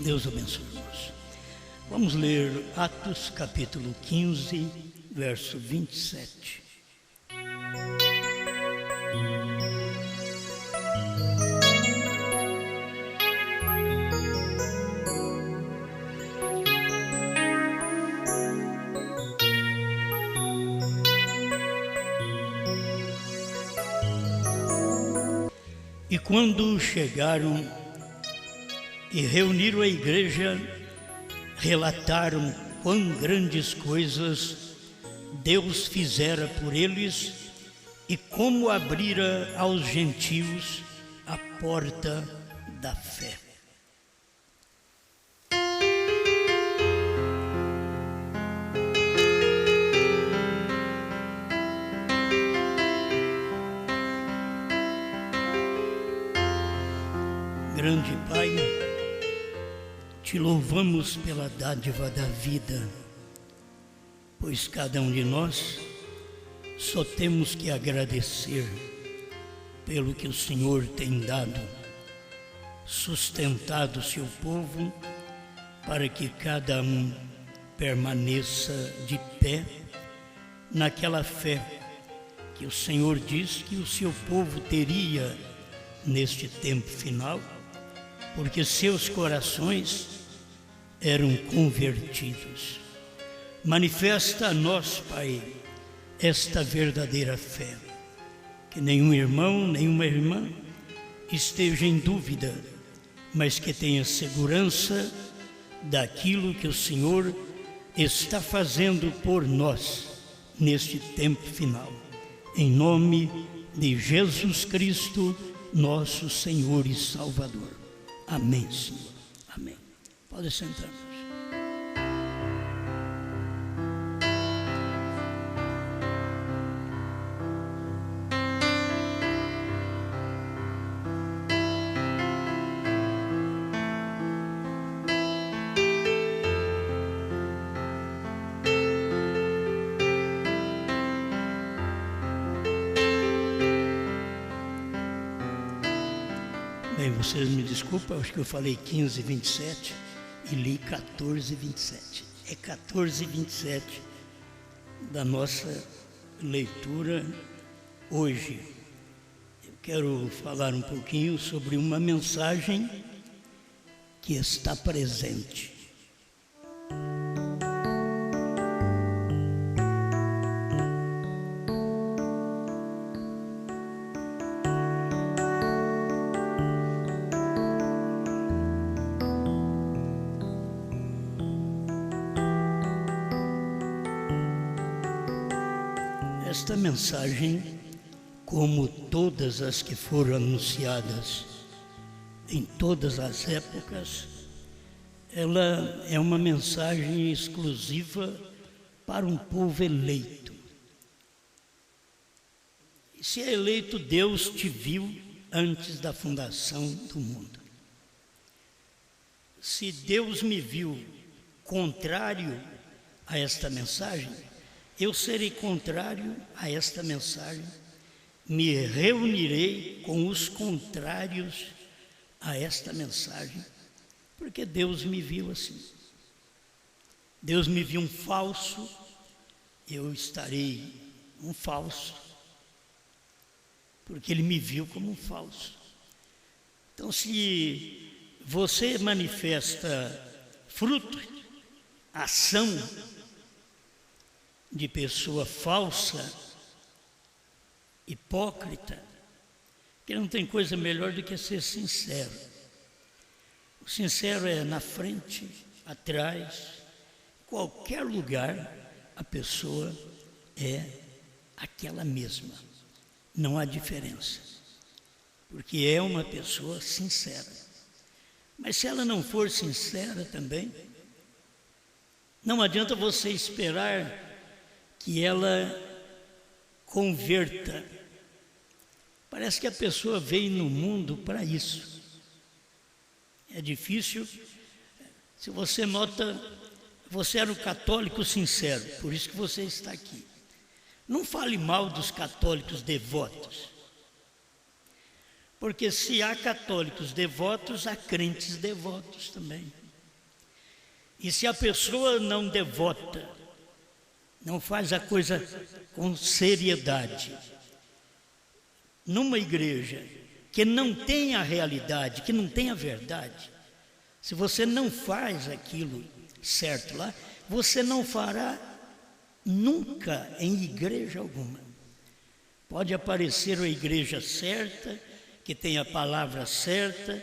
Deus abençoe, irmãos. Vamos ler Atos capítulo 15, verso 27. E quando chegaram e reuniram a igreja, relataram quão grandes coisas Deus fizera por eles e como abrira aos gentios a porta da fé. Grande Pai, te louvamos pela dádiva da vida, pois cada um de nós só temos que agradecer pelo que o Senhor tem dado, sustentado seu povo, para que cada um permaneça de pé naquela fé que o Senhor diz que o seu povo teria neste tempo final, porque seus corações eram convertidos. Manifesta a nós, Pai, esta verdadeira fé, que nenhum irmão, nenhuma irmã esteja em dúvida, mas que tenha segurança daquilo que o Senhor está fazendo por nós neste tempo final. Em nome de Jesus Cristo, nosso Senhor e Salvador. Amém, Senhor. Amém. Pode sentar. Bem, vocês me desculpam, acho que eu falei 15, 27 e li 14, 27. É 14, 27 da nossa leitura hoje. Eu quero falar um pouquinho sobre uma mensagem que está presente. Esta mensagem, como todas as que foram anunciadas em todas as épocas, ela é uma mensagem exclusiva para um povo eleito. E se é eleito, Deus te viu antes da fundação do mundo. Se Deus me viu contrário a esta mensagem, eu serei contrário a esta mensagem, me reunirei com os contrários a esta mensagem, porque Deus me viu assim. Deus me viu um falso, eu estarei um falso, porque Ele me viu como um falso. Então, se você manifesta fruto, ação de pessoa falsa, hipócrita, que não tem coisa melhor do que ser sincero. O sincero é na frente, atrás, qualquer lugar, a pessoa é aquela mesma. Não há diferença, porque é uma pessoa sincera. Mas se ela não for sincera também, não adianta você esperar que ela converta. Parece que a pessoa veio no mundo para isso. É difícil. Se você nota, você era um católico sincero, por isso que você está aqui. Não fale mal dos católicos devotos, porque se há católicos devotos, há crentes devotos também. E se a pessoa não devota, não faz a coisa com seriedade, numa igreja que não tem a realidade, que não tem a verdade, se você não faz aquilo certo lá, você não fará nunca em igreja alguma. Pode aparecer a igreja certa, que tem a palavra certa,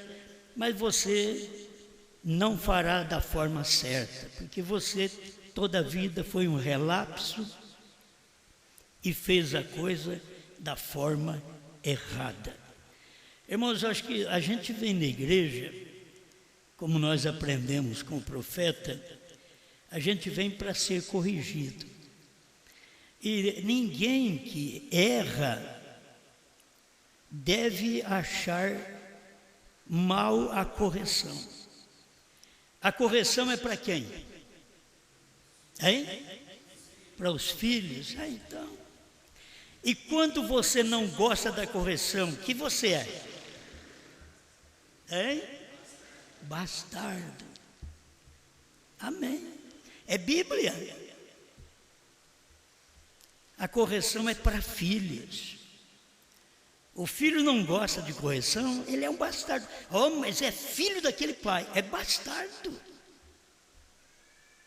mas você não fará da forma certa, porque você toda a vida foi um relapso e fez a coisa da forma errada. Irmãos, eu acho que a gente vem na igreja, como nós aprendemos com o profeta, a gente vem para ser corrigido. E ninguém que erra deve achar mal a correção. A correção é para quem? Hein? Para os filhos? Então. E quando você não gosta da correção, o que você é? Hein? Bastardo. Amém. É Bíblia. A correção é para filhos. O filho não gosta de correção, ele é um bastardo. Oh, mas é filho daquele pai, é bastardo.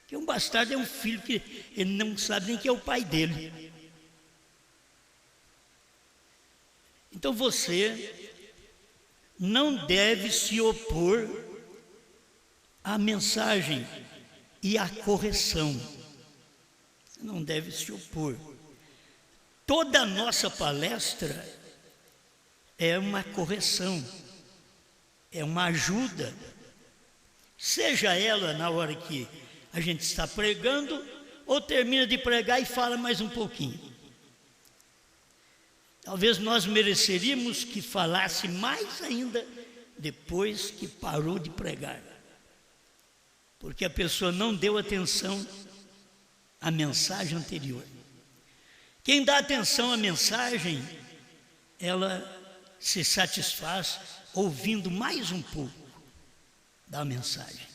Porque um bastardo é um filho que ele não sabe nem quem é o pai dele. Então você não deve se opor à mensagem e à correção. Você não deve se opor. Toda a nossa palestra é uma correção, é uma ajuda, seja ela na hora que a gente está pregando, ou termina de pregar e fala mais um pouquinho. Talvez nós mereceríamos que falasse mais ainda depois que parou de pregar, porque a pessoa não deu atenção à mensagem anterior. Quem dá atenção à mensagem, ela se satisfaz ouvindo mais um pouco da mensagem,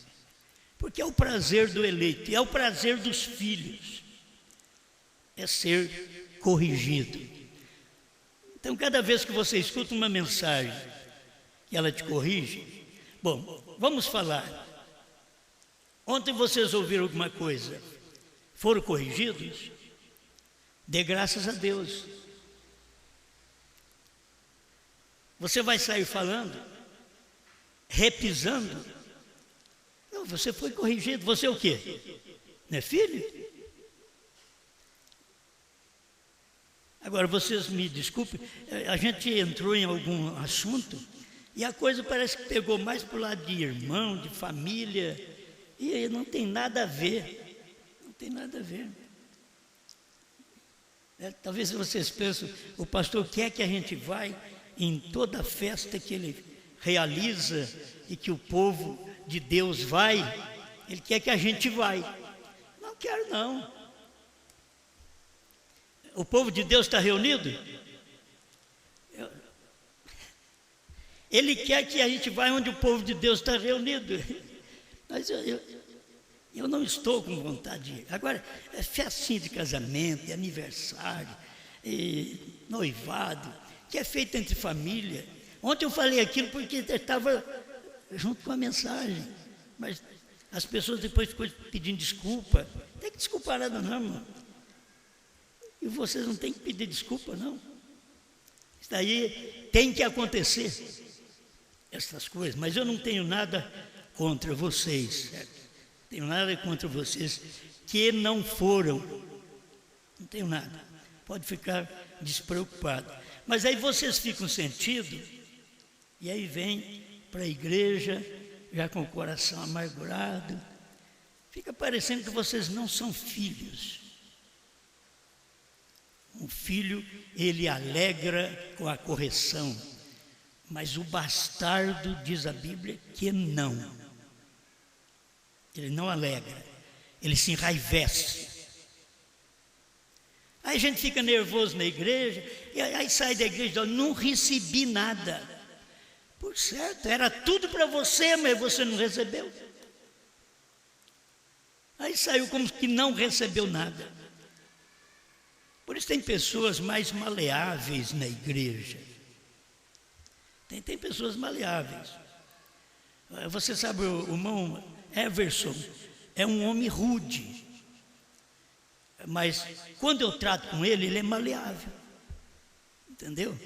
porque é o prazer do eleito, é o prazer dos filhos, é ser corrigido. Então, cada vez que você escuta uma mensagem que ela te corrige, bom, vamos falar. Ontem vocês ouviram alguma coisa, foram corrigidos? Dê graças a Deus. Você vai sair falando, repisando? Não, você foi corrigido. Você é o quê? Não é filho? Agora, vocês me desculpem, a gente entrou em algum assunto e a coisa parece que pegou mais para o lado de irmão, de família, e não tem nada a ver. Não tem nada a ver. Talvez vocês pensem, o pastor quer que a gente vai em toda festa que ele realiza e que o povo de Deus vai, ele quer que a gente vai. Não quero não. O povo de Deus está reunido? Ele quer que a gente vá onde o povo de Deus está reunido. Mas eu não estou com vontade de ir. Agora, é festinha de casamento, é aniversário, é noivado, que é feito entre família. Ontem eu falei aquilo porque estava junto com a mensagem, mas as pessoas depois ficam pedindo desculpa. Não tem que desculpar nada não, irmão. E vocês não têm que pedir desculpa, não. Isso daí tem que acontecer, essas coisas. Mas eu não tenho nada contra vocês, certo? Tenho nada contra vocês que não foram. Não tenho nada. Pode ficar despreocupado. Mas aí vocês ficam sentidos e aí vem para a igreja já com o coração amargurado. Fica parecendo que vocês não são filhos. Um filho, ele alegra com a correção, mas o bastardo, diz a Bíblia, que não. Ele não alegra, ele se enraivece. Aí a gente fica nervoso na igreja, e aí sai da igreja e diz, não recebi nada. Por certo, era tudo para você, mas você não recebeu. Aí saiu como que não recebeu nada. Por isso tem pessoas mais maleáveis na igreja. Tem pessoas maleáveis. Você sabe, o irmão Everson é um homem rude. Mas quando eu trato com ele, ele é maleável. Entendeu?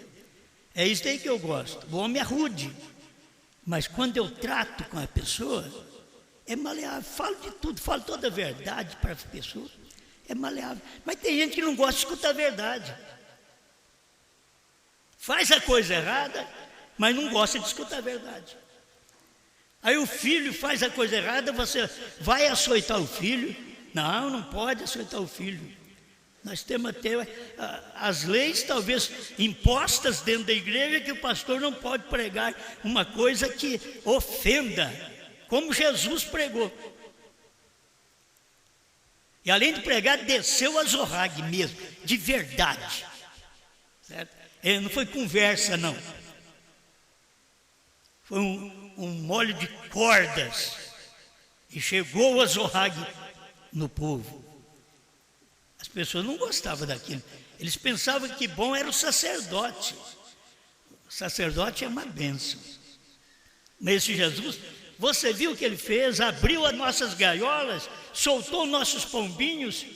É isso aí que eu gosto. O homem é rude. Mas quando eu trato com a pessoa, é maleável. Falo de tudo, falo toda a verdade para as pessoas. É maleável. Mas tem gente que não gosta de escutar a verdade. Faz a coisa errada, mas não gosta de escutar a verdade. Aí o filho faz a coisa errada, você vai açoitar o filho. Não, não pode açoitar o filho. Nós temos até as leis, talvez impostas dentro da igreja, que o pastor não pode pregar uma coisa que ofenda, como Jesus pregou. E além de pregar, desceu a zorrague mesmo, de verdade. Certo? Não foi conversa, não. Foi um molho de cordas. E chegou a zorrague no povo. As pessoas não gostavam daquilo. Eles pensavam que bom era o sacerdote. O sacerdote é uma bênção. Mas esse Jesus, você viu o que ele fez? Abriu as nossas gaiolas, soltou nossos pombinhos,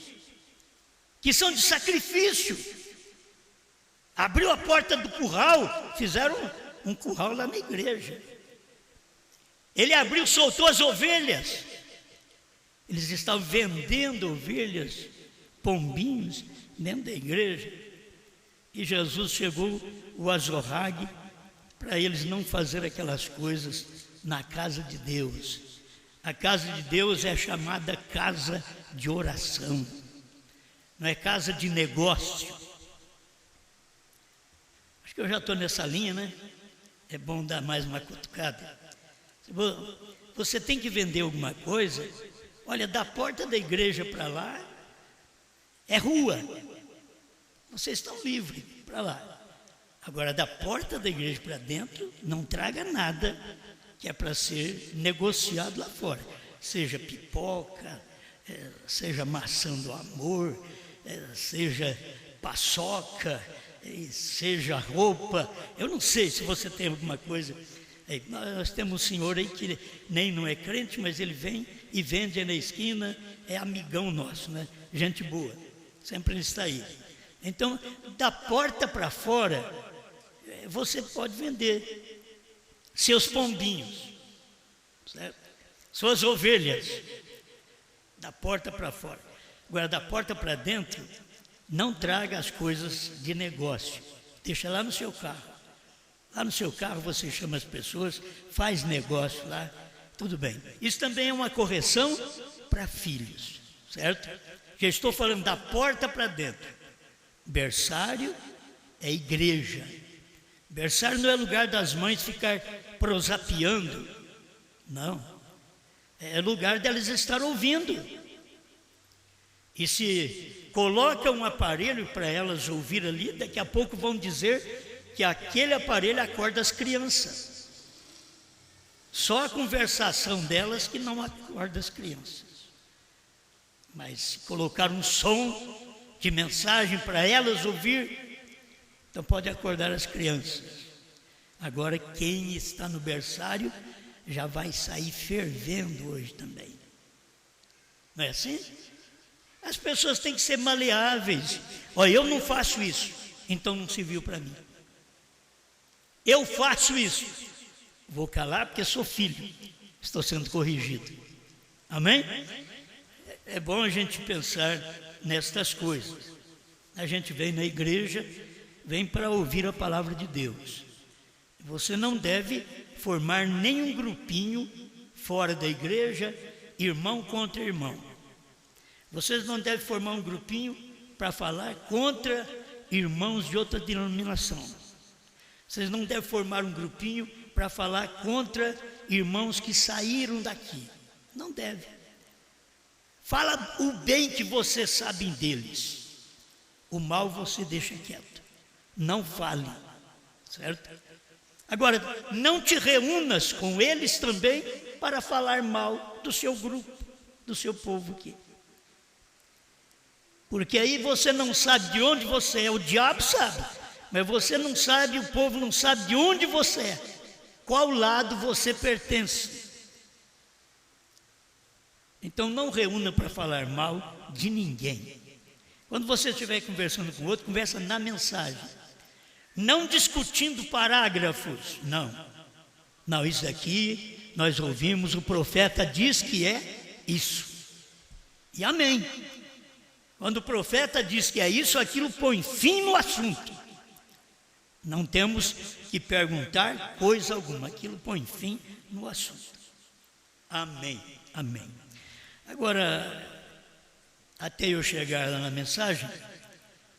que são de sacrifício. Abriu a porta do curral, fizeram um curral lá na igreja. Ele abriu, soltou as ovelhas. Eles estavam vendendo ovelhas, pombinhos, dentro da igreja. E Jesus chegou, o azorrague, para eles não fazer aquelas coisas na casa de Deus. A casa de Deus é chamada casa de oração, não é casa de negócio. Acho que eu já estou nessa linha, né? É bom dar mais uma cutucada. Você tem que vender alguma coisa, olha, da porta da igreja para lá é rua, vocês estão livres para lá. Agora, da porta da igreja para dentro, não traga nada que é para ser negociado lá fora. Seja pipoca, seja maçã do amor, seja paçoca, seja roupa. Eu não sei se você tem alguma coisa. Nós temos um senhor aí que nem não é crente, mas ele vem e vende na esquina, é amigão nosso, né? Gente boa, sempre ele está aí. Então, da porta para fora, você pode vender seus pombinhos, certo? Suas ovelhas, da porta para fora. Agora, da porta para dentro, não traga as coisas de negócio, deixa lá no seu carro. Lá no seu carro você chama as pessoas, faz negócio lá, tudo bem. Isso também é uma correção para filhos, certo? Já estou falando da porta para dentro. Berçário é igreja. Berçário não é lugar das mães ficar prosapiando, não. É lugar delas estar ouvindo. E se coloca um aparelho para elas ouvir ali, daqui a pouco vão dizer que aquele aparelho acorda as crianças. Só a conversação delas que não acorda as crianças. Mas se colocar um som de mensagem para elas ouvir, então pode acordar as crianças. Agora quem está no berçário já vai sair fervendo hoje também. Não é assim? As pessoas têm que ser maleáveis. Olha, eu não faço isso, então não serviu para mim. Eu faço isso, vou calar porque sou filho, estou sendo corrigido. Amém? É bom a gente pensar nestas coisas. A gente vem na igreja, vem para ouvir a palavra de Deus. Você não deve formar nenhum grupinho fora da igreja, irmão contra irmão. Vocês não devem formar um grupinho para falar contra irmãos de outra denominação. Vocês não devem formar um grupinho para falar contra irmãos que saíram daqui. Não deve. Fala o bem que vocês sabem deles. O mal você deixa quieto. Não fale. Certo? Agora, não te reúnas com eles também para falar mal do seu grupo. do seu povo aqui. Porque aí você não sabe de onde você é, o diabo sabe, mas você não sabe, o povo não sabe de onde você é, qual lado você pertence. Então não reúna para falar mal de ninguém. Quando você estiver conversando com outro, conversa na mensagem. Não discutindo parágrafos, não, isso aqui nós ouvimos, o profeta diz que é isso. E amém. Quando o profeta diz que é isso, aquilo põe fim no assunto. Não temos que perguntar coisa alguma, aquilo põe fim no assunto. Amém, amém. Agora, até eu chegar lá na mensagem,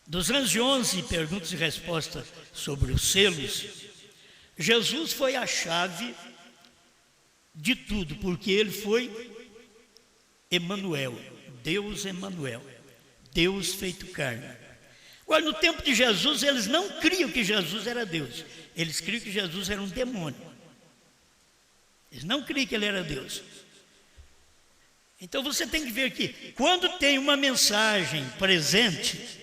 dos 11 perguntas e respostas sobre os selos, Jesus foi a chave de tudo, porque ele foi Emanuel, Deus Emanuel, Deus feito carne. Agora, no tempo de Jesus, eles não criam que Jesus era Deus, eles criam que Jesus era um demônio. Eles não criam que ele era Deus. Então você tem que ver que quando tem uma mensagem presente,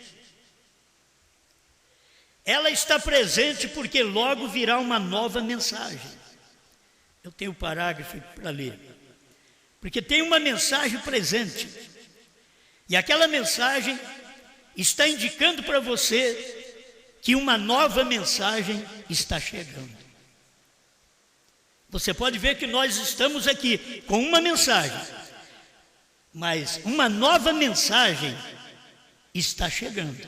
ela está presente porque logo virá uma nova mensagem. Eu tenho o parágrafo para ler. Porque tem uma mensagem presente. E aquela mensagem está indicando para você que uma nova mensagem está chegando. Você pode ver que nós estamos aqui com uma mensagem, mas uma nova mensagem está chegando.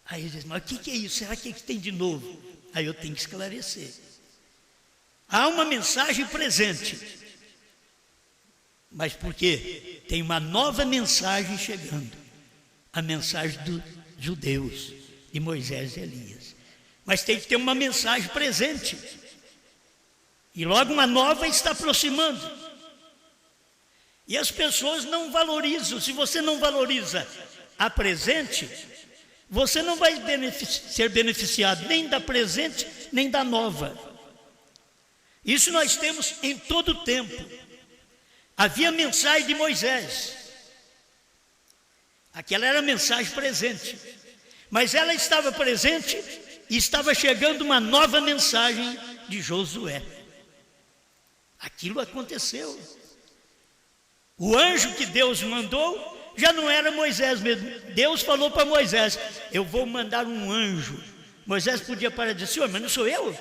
Aí ele diz, mas o que é isso? Será que tem de novo? Aí eu tenho que esclarecer. Há uma mensagem presente, mas por quê? Tem uma nova mensagem chegando. A mensagem dos judeus, de Moisés e Elias. Mas tem que ter uma mensagem presente. E logo uma nova está aproximando. E as pessoas não valorizam. Se você não valoriza a presente, você não vai ser beneficiado nem da presente, nem da nova. Isso nós temos em todo o tempo. Havia a mensagem de Moisés. Aquela era a mensagem presente. Mas ela estava presente e estava chegando uma nova mensagem de Josué. Aquilo aconteceu. O anjo que Deus mandou já não era Moisés mesmo. Deus falou para Moisés, eu vou mandar um anjo. Moisés podia parar de dizer, senhor, mas não sou eu?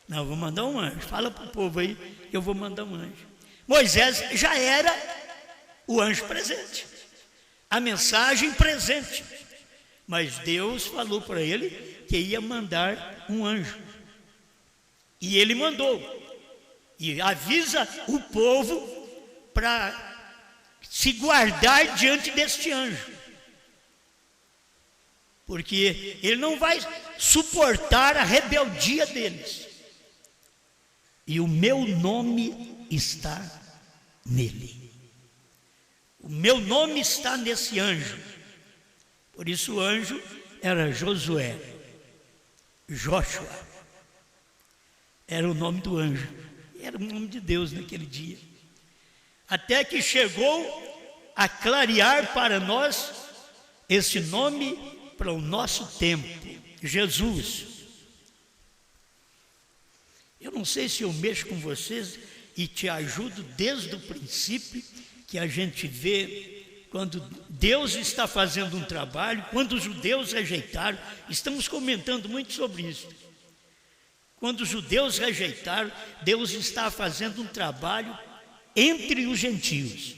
Não, eu vou mandar um anjo. Fala para o povo aí, eu vou mandar um anjo. Moisés já era o anjo presente. A mensagem presente. Mas Deus falou para ele que ia mandar um anjo. E ele mandou. E avisa o povo para se guardar diante deste anjo, porque ele não vai suportar a rebeldia deles, e o meu nome está nele, o meu nome está nesse anjo. Por isso o anjo era Josué, Joshua, era o nome do anjo, era o nome de Deus naquele dia. Até que chegou a clarear para nós esse nome para o nosso tempo, Jesus. Eu não sei se eu mexo com vocês e te ajudo desde o princípio, que a gente vê quando Deus está fazendo um trabalho, quando os judeus rejeitaram, estamos comentando muito sobre isso. Quando os judeus rejeitaram, Deus está fazendo um trabalho entre os gentios.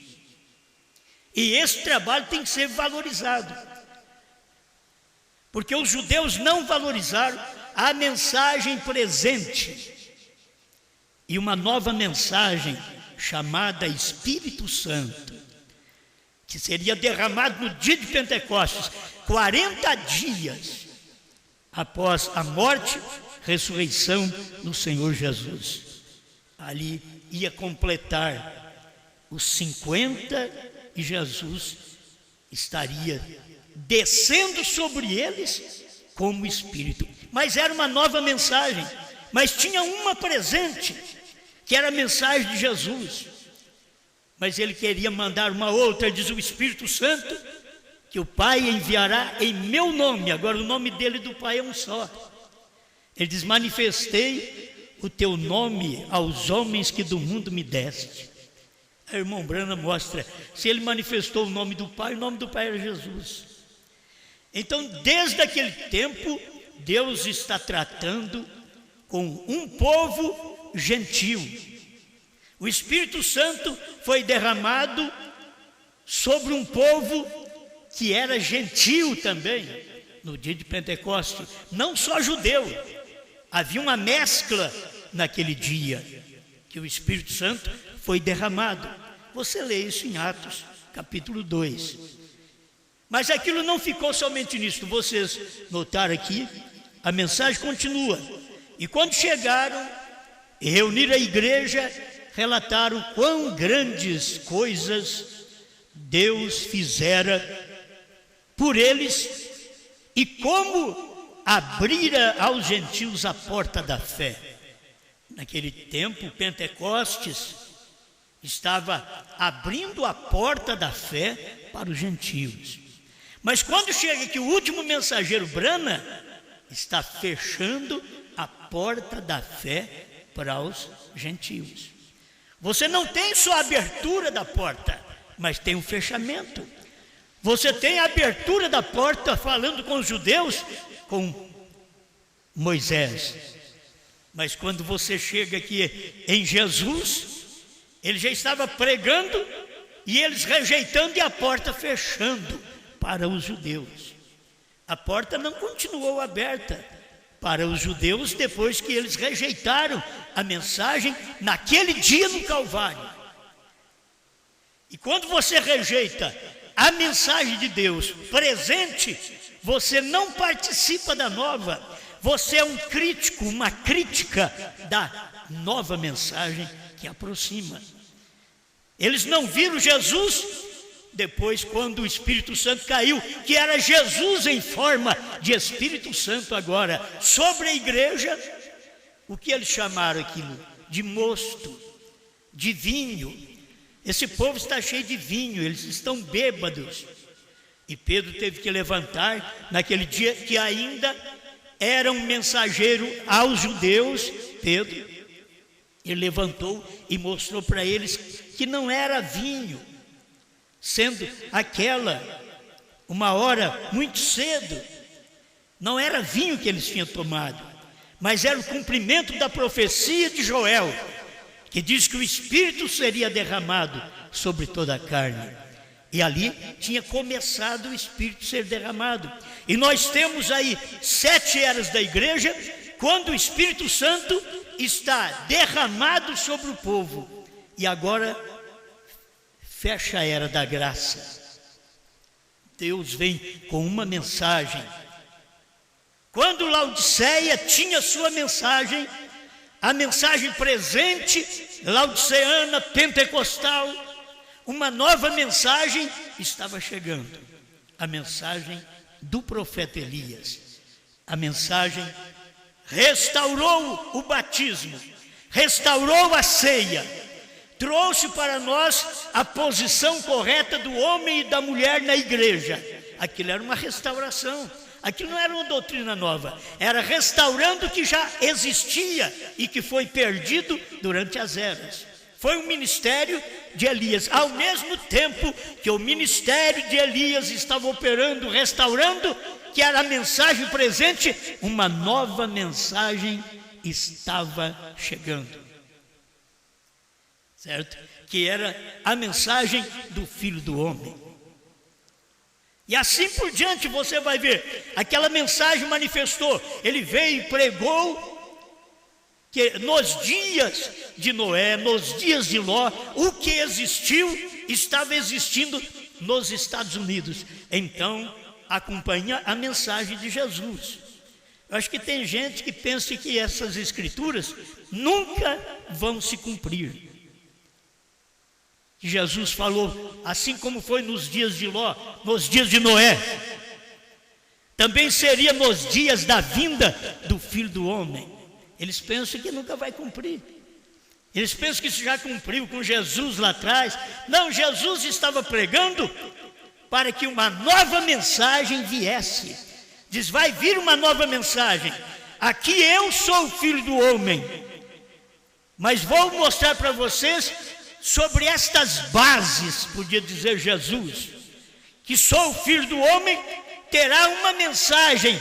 E esse trabalho tem que ser valorizado. Porque os judeus não valorizaram a mensagem presente. E uma nova mensagem chamada Espírito Santo, que seria derramado no dia de Pentecostes, 40 dias após a morte, ressurreição do Senhor Jesus. Ali ia completar os 50 e Jesus estaria descendo sobre eles como Espírito. Mas era uma nova mensagem, mas tinha uma presente, que era a mensagem de Jesus. mas ele queria mandar uma outra. Diz o Espírito Santo, que o Pai enviará em meu nome. Agora o nome dele e do Pai é um só. Ele diz: manifestei o teu nome aos homens que do mundo me deste. A irmã Branham mostra, se ele manifestou o nome do Pai, o nome do Pai era Jesus. Então, desde aquele tempo, Deus está tratando com um povo gentil. O Espírito Santo foi derramado sobre um povo que era gentil também, no dia de Pentecostes, não só judeu. Havia uma mescla naquele dia, que o Espírito Santo foi derramado. Você lê isso em Atos, capítulo 2. Mas aquilo não ficou somente nisso. Vocês notaram aqui, a mensagem continua. E quando chegaram e reuniram a igreja, relataram quão grandes coisas Deus fizera por eles e como abrira aos gentios a porta da fé. Naquele tempo, Pentecostes estava abrindo a porta da fé para os gentios. Mas quando chega que o último mensageiro, Branham, está fechando a porta da fé para os gentios. Você não tem só a abertura da porta, mas tem um fechamento. Você tem a abertura da porta falando com os judeus, com Moisés. Mas quando você chega aqui em Jesus, ele já estava pregando e eles rejeitando e a porta fechando para os judeus. A porta não continuou aberta para os judeus depois que eles rejeitaram a mensagem naquele dia no Calvário. E quando você rejeita a mensagem de Deus presente, você não participa da nova. Você é um crítico, uma crítica da nova mensagem que aproxima. Eles não viram Jesus depois, quando o Espírito Santo caiu, que era Jesus em forma de Espírito Santo agora sobre a igreja. O que eles chamaram aquilo? De mosto, de vinho. Esse povo está cheio de vinho, eles estão bêbados. E Pedro teve que levantar naquele dia que ainda era um mensageiro aos judeus. Pedro, ele levantou e mostrou para eles que não era vinho, sendo aquela uma hora muito cedo, não era vinho que eles tinham tomado, mas era o cumprimento da profecia de Joel, que diz que o Espírito seria derramado sobre toda a carne. E ali tinha começado o Espírito ser derramado. E nós temos aí 7 eras da igreja, quando o Espírito Santo está derramado sobre o povo. E agora fecha a era da graça. Deus vem com uma mensagem. Quando Laodiceia tinha sua mensagem, a mensagem presente, laodiceana, pentecostal, uma nova mensagem estava chegando. A mensagem do profeta Elias. A mensagem restaurou o batismo, restaurou a ceia, trouxe para nós a posição correta do homem e da mulher na igreja. Aquilo era uma restauração. Aquilo não era uma doutrina nova, era restaurando o que já existia e que foi perdido durante as eras. Foi o ministério de Elias, ao mesmo tempo que o ministério de Elias estava operando, restaurando, que era a mensagem presente, uma nova mensagem estava chegando, certo? Que era a mensagem do Filho do Homem. E assim por diante você vai ver, aquela mensagem manifestou, ele veio e pregou que nos dias de Noé, nos dias de Ló, o que existiu, estava existindo nos Estados Unidos. Então, acompanha a mensagem de Jesus. Eu acho que tem gente que pensa que essas escrituras nunca vão se cumprir. Jesus falou, assim como foi nos dias de Ló, nos dias de Noé, também seria nos dias da vinda do Filho do Homem. Eles pensam que nunca vai cumprir. Eles pensam que isso já cumpriu com Jesus lá atrás. Não, Jesus estava pregando para que uma nova mensagem viesse. Diz, vai vir uma nova mensagem. Aqui eu sou o Filho do Homem. Mas vou mostrar para vocês sobre estas bases, podia dizer Jesus, que sou o Filho do Homem, terá uma mensagem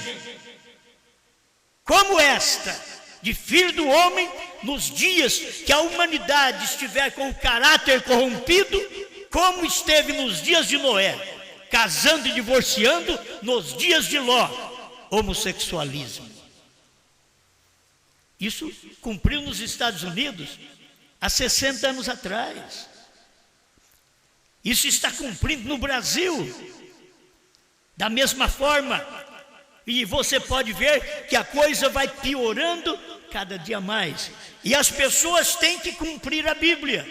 como esta, de Filho do Homem, nos dias que a humanidade estiver com o caráter corrompido, como esteve nos dias de Noé, casando e divorciando, nos dias de Ló, homossexualismo. Isso cumpriu nos Estados Unidos há 60 anos atrás. Isso está cumprindo no Brasil, da mesma forma. E você pode ver que a coisa vai piorando cada dia mais. E as pessoas têm que cumprir a Bíblia.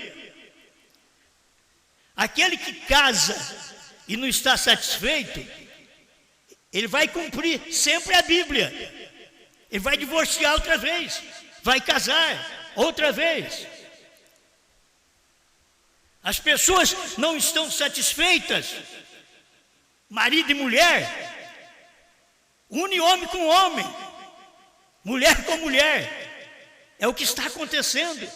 Aquele que casa e não está satisfeito, ele vai cumprir sempre a Bíblia. Ele vai divorciar outra vez, vai casar outra vez. As pessoas não estão satisfeitas, marido e mulher, une homem com homem, mulher com mulher. É o que está acontecendo.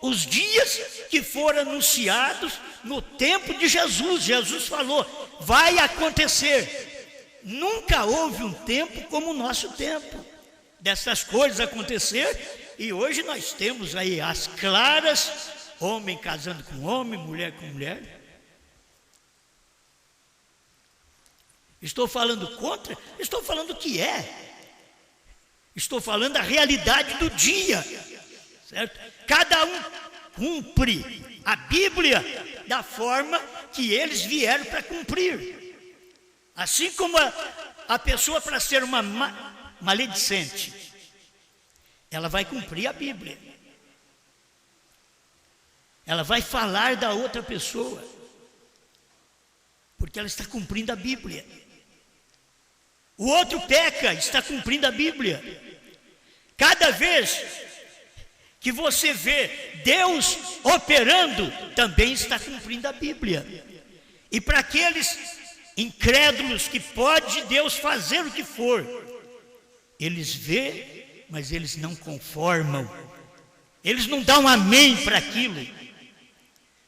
Os dias que foram anunciados no tempo de Jesus. Jesus falou, vai acontecer. Nunca houve um tempo como o nosso tempo dessas coisas acontecer. E hoje nós temos aí as claras, homem casando com homem, mulher com mulher. Estou falando contra? Estou falando o que é. Estou falando a realidade do dia, certo? Cada um cumpre a Bíblia da forma que eles vieram para cumprir. Assim como a pessoa, para ser uma maledicente, ela vai cumprir a Bíblia. Ela vai falar da outra pessoa, porque ela está cumprindo a Bíblia. O outro peca, está cumprindo a Bíblia. Cada vez que você vê Deus operando, também está cumprindo a Bíblia. E para aqueles incrédulos que pode Deus fazer o que for, eles vê, mas eles não conformam. Eles não dão amém para aquilo.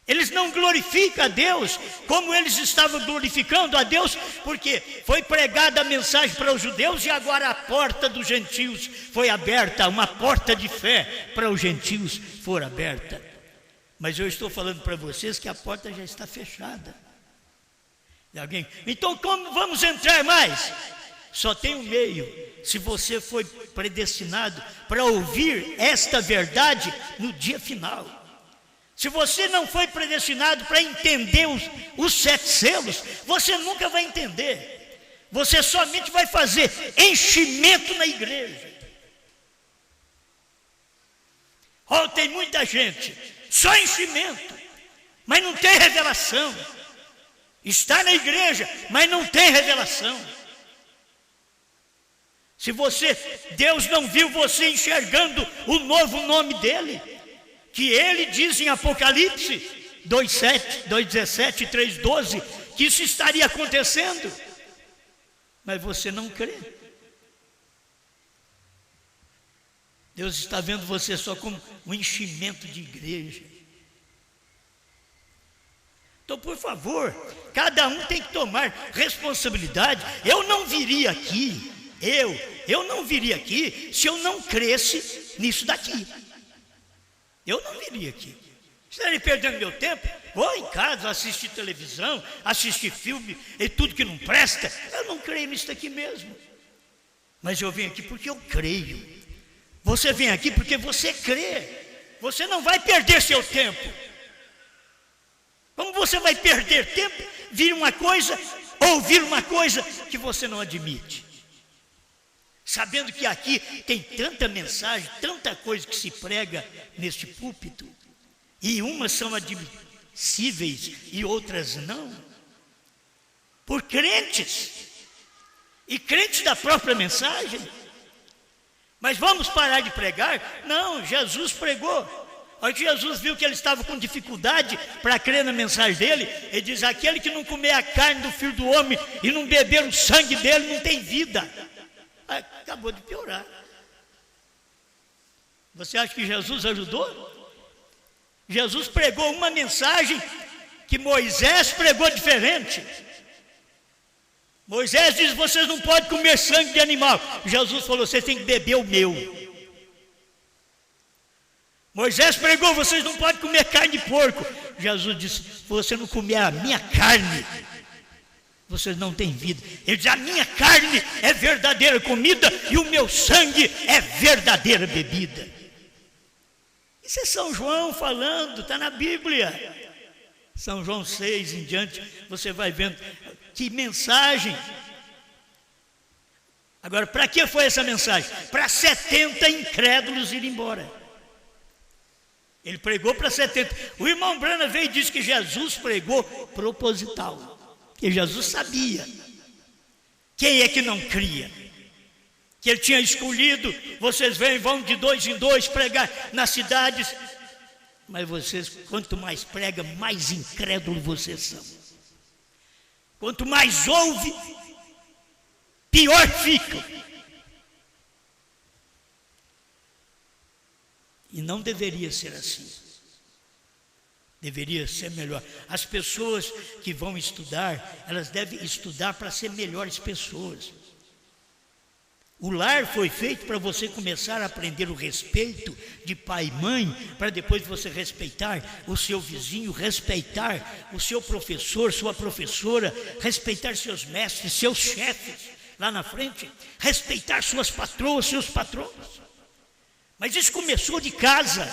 Eles não glorificam a Deus como eles estavam glorificando a Deus, porque foi pregada a mensagem para os judeus e agora a porta dos gentios foi aberta, uma porta de fé para os gentios foi aberta. Mas eu estou falando para vocês que a porta já está fechada. E alguém, então como vamos entrar mais? Só tem um meio. Se você foi predestinado para ouvir esta verdade no dia final. Se você não foi predestinado para entender os 7 selos, você nunca vai entender. Você somente vai fazer enchimento na igreja. Oh, tem muita gente, só enchimento, mas não tem revelação. Está na igreja, mas não tem revelação. Se Deus não viu você enxergando o novo nome dele, que ele diz em Apocalipse 2:7, 2:17 e 3:12, que isso estaria acontecendo, mas você não crê. Deus está vendo você só como um enchimento de igreja. Então, por favor, cada um tem que tomar responsabilidade. Eu não viria aqui, eu não viria aqui se eu não cresce nisso daqui. Eu não viria aqui. Estaria perdendo meu tempo, vou em casa assistir televisão, assistir filme e tudo que não presta. Eu não creio nisso daqui mesmo. Mas eu venho aqui porque eu creio. Você vem aqui porque você crê. Você não vai perder seu tempo. Como você vai perder tempo, vir uma coisa, ouvir uma coisa que você não admite? Sabendo que aqui tem tanta mensagem, tanta coisa que se prega neste púlpito, e umas são admissíveis e outras não, por crentes, e crentes da própria mensagem. Mas vamos parar de pregar? Não, Jesus pregou. A hora que Jesus viu que ele estava com dificuldade para crer na mensagem dele, ele diz: aquele que não comer a carne do Filho do Homem e não beber o sangue dele não tem vida. Acabou de piorar. Você acha que Jesus ajudou? Jesus pregou uma mensagem que Moisés pregou diferente. Moisés diz: vocês não podem comer sangue de animal. Jesus falou: vocês têm que beber o meu. Moisés pregou: vocês não podem comer carne de porco. Jesus disse: se você não comer a minha carne, vocês não têm vida. Ele diz: a minha carne é verdadeira comida e o meu sangue é verdadeira bebida. Isso é São João falando, está na Bíblia. São João 6 em diante, você vai vendo que mensagem. Agora, para que foi essa mensagem? Para 70 incrédulos ir embora. Ele pregou para 70. O irmão Branham veio e disse que Jesus pregou proposital, que Jesus sabia quem é que não cria, que ele tinha escolhido. Vocês vão de 2 em 2 pregar nas cidades, mas vocês, quanto mais prega, mais incrédulo vocês são. Quanto mais ouve, pior ficam. E não deveria ser assim. Deveria ser melhor. As pessoas que vão estudar, elas devem estudar para ser melhores pessoas. O lar foi feito para você começar a aprender o respeito de pai e mãe, para depois você respeitar o seu vizinho, respeitar o seu professor, sua professora, respeitar seus mestres, seus chefes lá na frente, respeitar suas patroas, seus patrões. Mas isso começou de casa.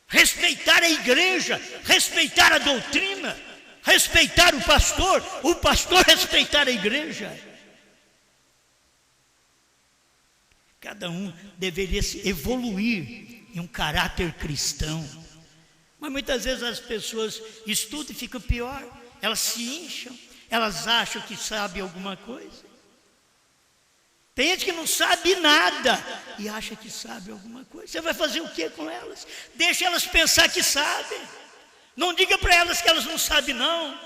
Respeitar a igreja, respeitar a doutrina, respeitar o pastor respeitar a igreja. Cada um deveria se evoluir em um caráter cristão. Mas muitas vezes as pessoas estudam e ficam pior. Elas se incham, elas acham que sabem alguma coisa. Tem gente que não sabe nada e acha que sabe alguma coisa. Você vai fazer o que com elas? Deixa elas pensar que sabem. Não diga para elas que elas não sabem, não.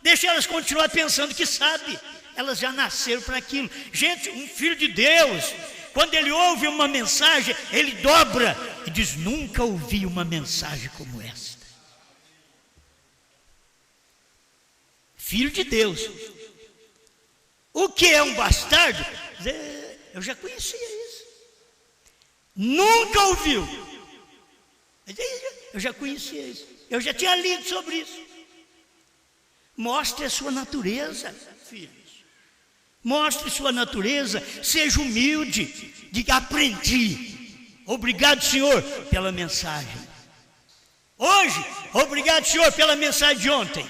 Deixa elas continuar pensando que sabem. Elas já nasceram para aquilo. Gente, um filho de Deus, quando ele ouve uma mensagem, ele dobra e diz: nunca ouvi uma mensagem como esta. Filho de Deus. O que é um bastardo? Eu já conhecia isso. Nunca ouviu. Eu já conhecia isso. Eu já tinha lido sobre isso. Mostre a sua natureza, filhos. Mostre sua natureza. Seja humilde. Diga: aprendi. Obrigado, Senhor, pela mensagem. Hoje, obrigado, Senhor, pela mensagem de ontem.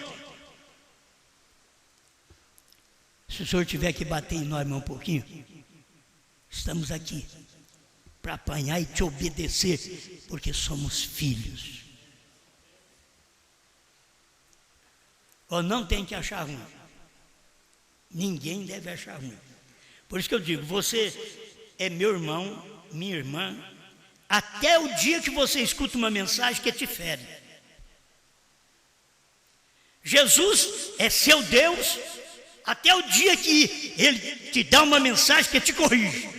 Se o Senhor tiver que bater em nós um pouquinho, estamos aqui para apanhar e te obedecer, porque somos filhos. Ou não tem que achar ruim. Ninguém deve achar ruim. Por isso que eu digo: você é meu irmão, minha irmã, até o dia que você escuta uma mensagem que te fere. Jesus é seu Deus até o dia que Ele te dá uma mensagem que te corrige.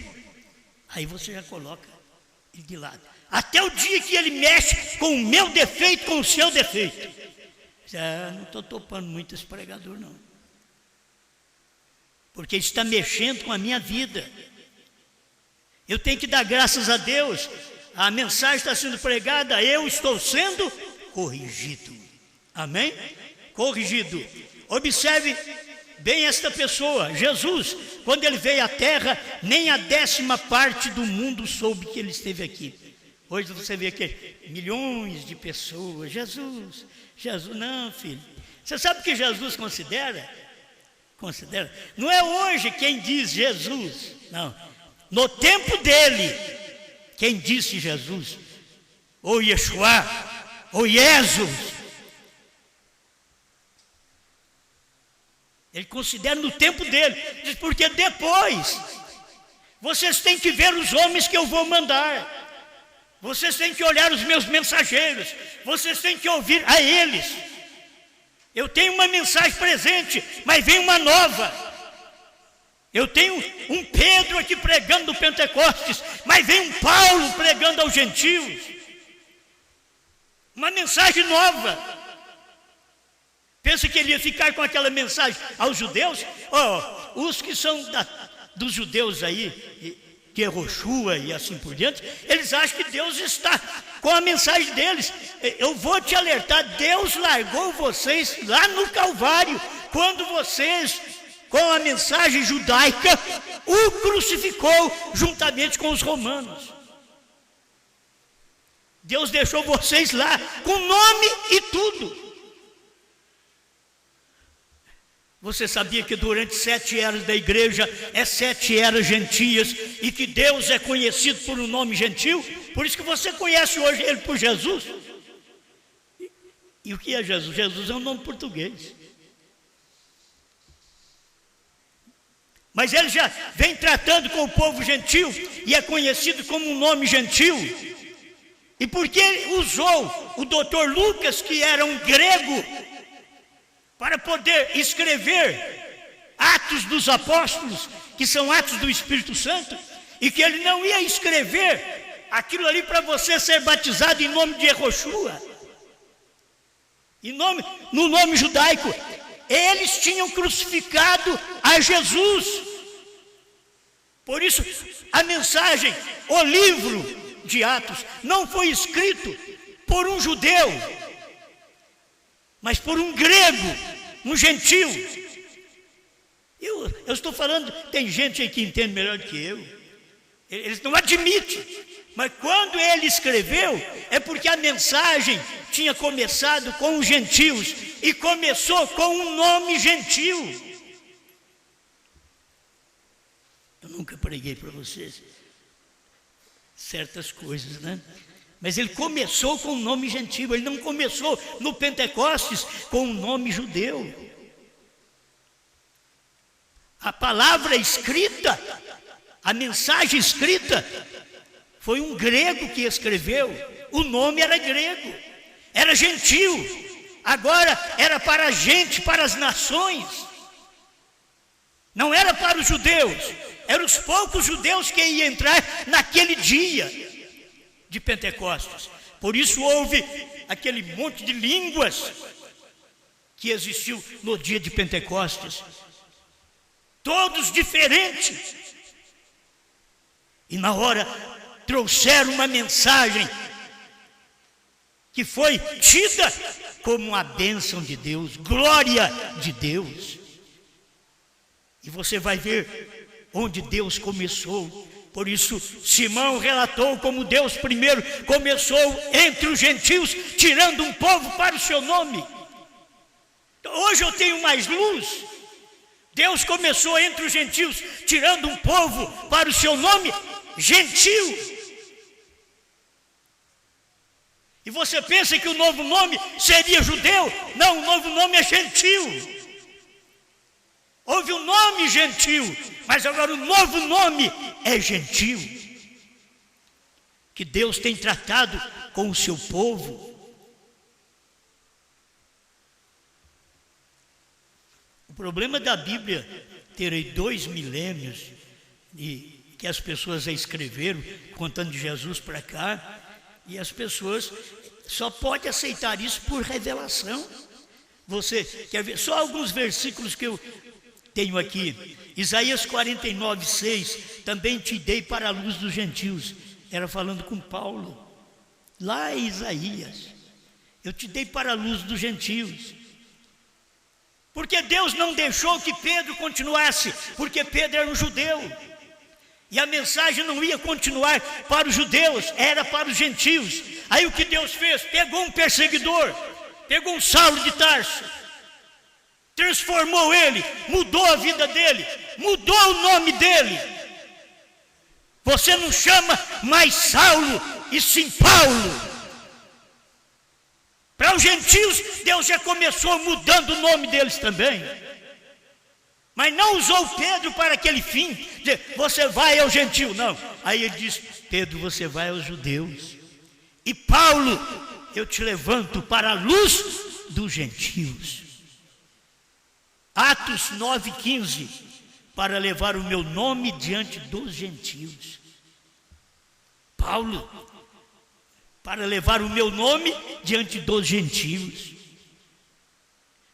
Aí você já coloca Ele de lado. Até o dia que Ele mexe com o meu defeito, com o seu defeito. Não estou topando muito esse pregador, não. Porque Ele está mexendo com a minha vida. Eu tenho que dar graças a Deus. A mensagem está sendo pregada, eu estou sendo corrigido. Amém? Corrigido. Observe bem esta pessoa, Jesus. Quando ele veio à terra, nem a 10ª parte do mundo soube que ele esteve aqui. Hoje você vê que milhões de pessoas. Jesus, não, filho. Você sabe o que Jesus considera? Não é hoje quem diz Jesus, não. No tempo dele, quem disse Jesus, ou Yeshua, ou Jesus, ele considera no tempo dele, diz, porque depois Vocês têm que ver os homens que eu vou mandar. Vocês têm que olhar os meus mensageiros. Vocês têm que ouvir a eles. Eu tenho uma mensagem presente, mas vem uma nova. Eu tenho um Pedro aqui pregando no Pentecostes, mas vem um Paulo pregando aos gentios. Uma mensagem nova. Pensa que ele ia ficar com aquela mensagem aos judeus? Os que são dos judeus aí, que é Yehoshua e assim por diante, eles acham que Deus está com a mensagem deles. Eu vou te alertar, Deus largou vocês lá no Calvário, quando vocês, com a mensagem judaica, o crucificou juntamente com os romanos. Deus deixou vocês lá, com nome e tudo. Você sabia que durante 7 eras da igreja, 7 eras gentias, e que Deus é conhecido por um nome gentil? Por isso que você conhece hoje ele por Jesus. E o que é Jesus? Jesus é um nome português. Mas ele já vem tratando com o povo gentil, e é conhecido como um nome gentil. E porque ele usou o doutor Lucas, que era um grego, para poder escrever Atos dos Apóstolos, que são Atos do Espírito Santo, e que ele não ia escrever aquilo ali para você ser batizado em nome de Yehoshua, no nome judaico. Eles tinham crucificado a Jesus. Por isso, a mensagem, o livro de Atos, não foi escrito por um judeu, mas por um grego, um gentil. Eu estou falando, tem gente aí que entende melhor do que eu. Eles não admitem. Mas quando ele escreveu, é porque a mensagem tinha começado com os gentios e começou com um nome gentil. Eu nunca preguei para vocês certas coisas, né? Mas ele começou com um nome gentil, ele não começou no Pentecostes com um nome judeu. A palavra escrita, a mensagem escrita, foi um grego que escreveu. O nome era grego, era gentil. Agora era para a gente, para as nações. Não era para os judeus, eram os poucos judeus que iam entrar naquele dia de Pentecostes. Por isso houve aquele monte de línguas que existiu no dia de Pentecostes, todos diferentes, e na hora trouxeram uma mensagem que foi tida como a bênção de Deus, glória de Deus. E você vai ver onde Deus começou. Por isso, Simão relatou como Deus primeiro começou entre os gentios, tirando um povo para o seu nome. Hoje eu tenho mais luz. Deus começou entre os gentios, tirando um povo para o seu nome, gentil. E você pensa que o novo nome seria judeu? Não, o novo nome é gentil. Houve um nome gentil, mas agora o novo nome é gentil. Que Deus tem tratado com o seu povo. O problema da Bíblia ter aí 2 milênios e que as pessoas a escreveram contando de Jesus para cá, e as pessoas só podem aceitar isso por revelação. Você quer ver só alguns versículos que eu tenho aqui? Isaías 49:6, também te dei para a luz dos gentios. Era falando com Paulo, lá em Isaías. Eu te dei para a luz dos gentios. Porque Deus não deixou que Pedro continuasse, porque Pedro era um judeu. E a mensagem não ia continuar para os judeus, era para os gentios. Aí o que Deus fez? Pegou um perseguidor, pegou um Saulo de Tarso, transformou ele, mudou a vida dele, mudou o nome dele. Você não chama mais Saulo, e sim Paulo. Para os gentios, Deus já começou mudando o nome deles também. Mas não usou Pedro para aquele fim, dizer, você vai ao gentio, não. Aí ele diz, Pedro, você vai aos judeus. E Paulo, eu te levanto para a luz dos gentios. Atos 9:15, para levar o meu nome diante dos gentios. Paulo, para levar o meu nome diante dos gentios.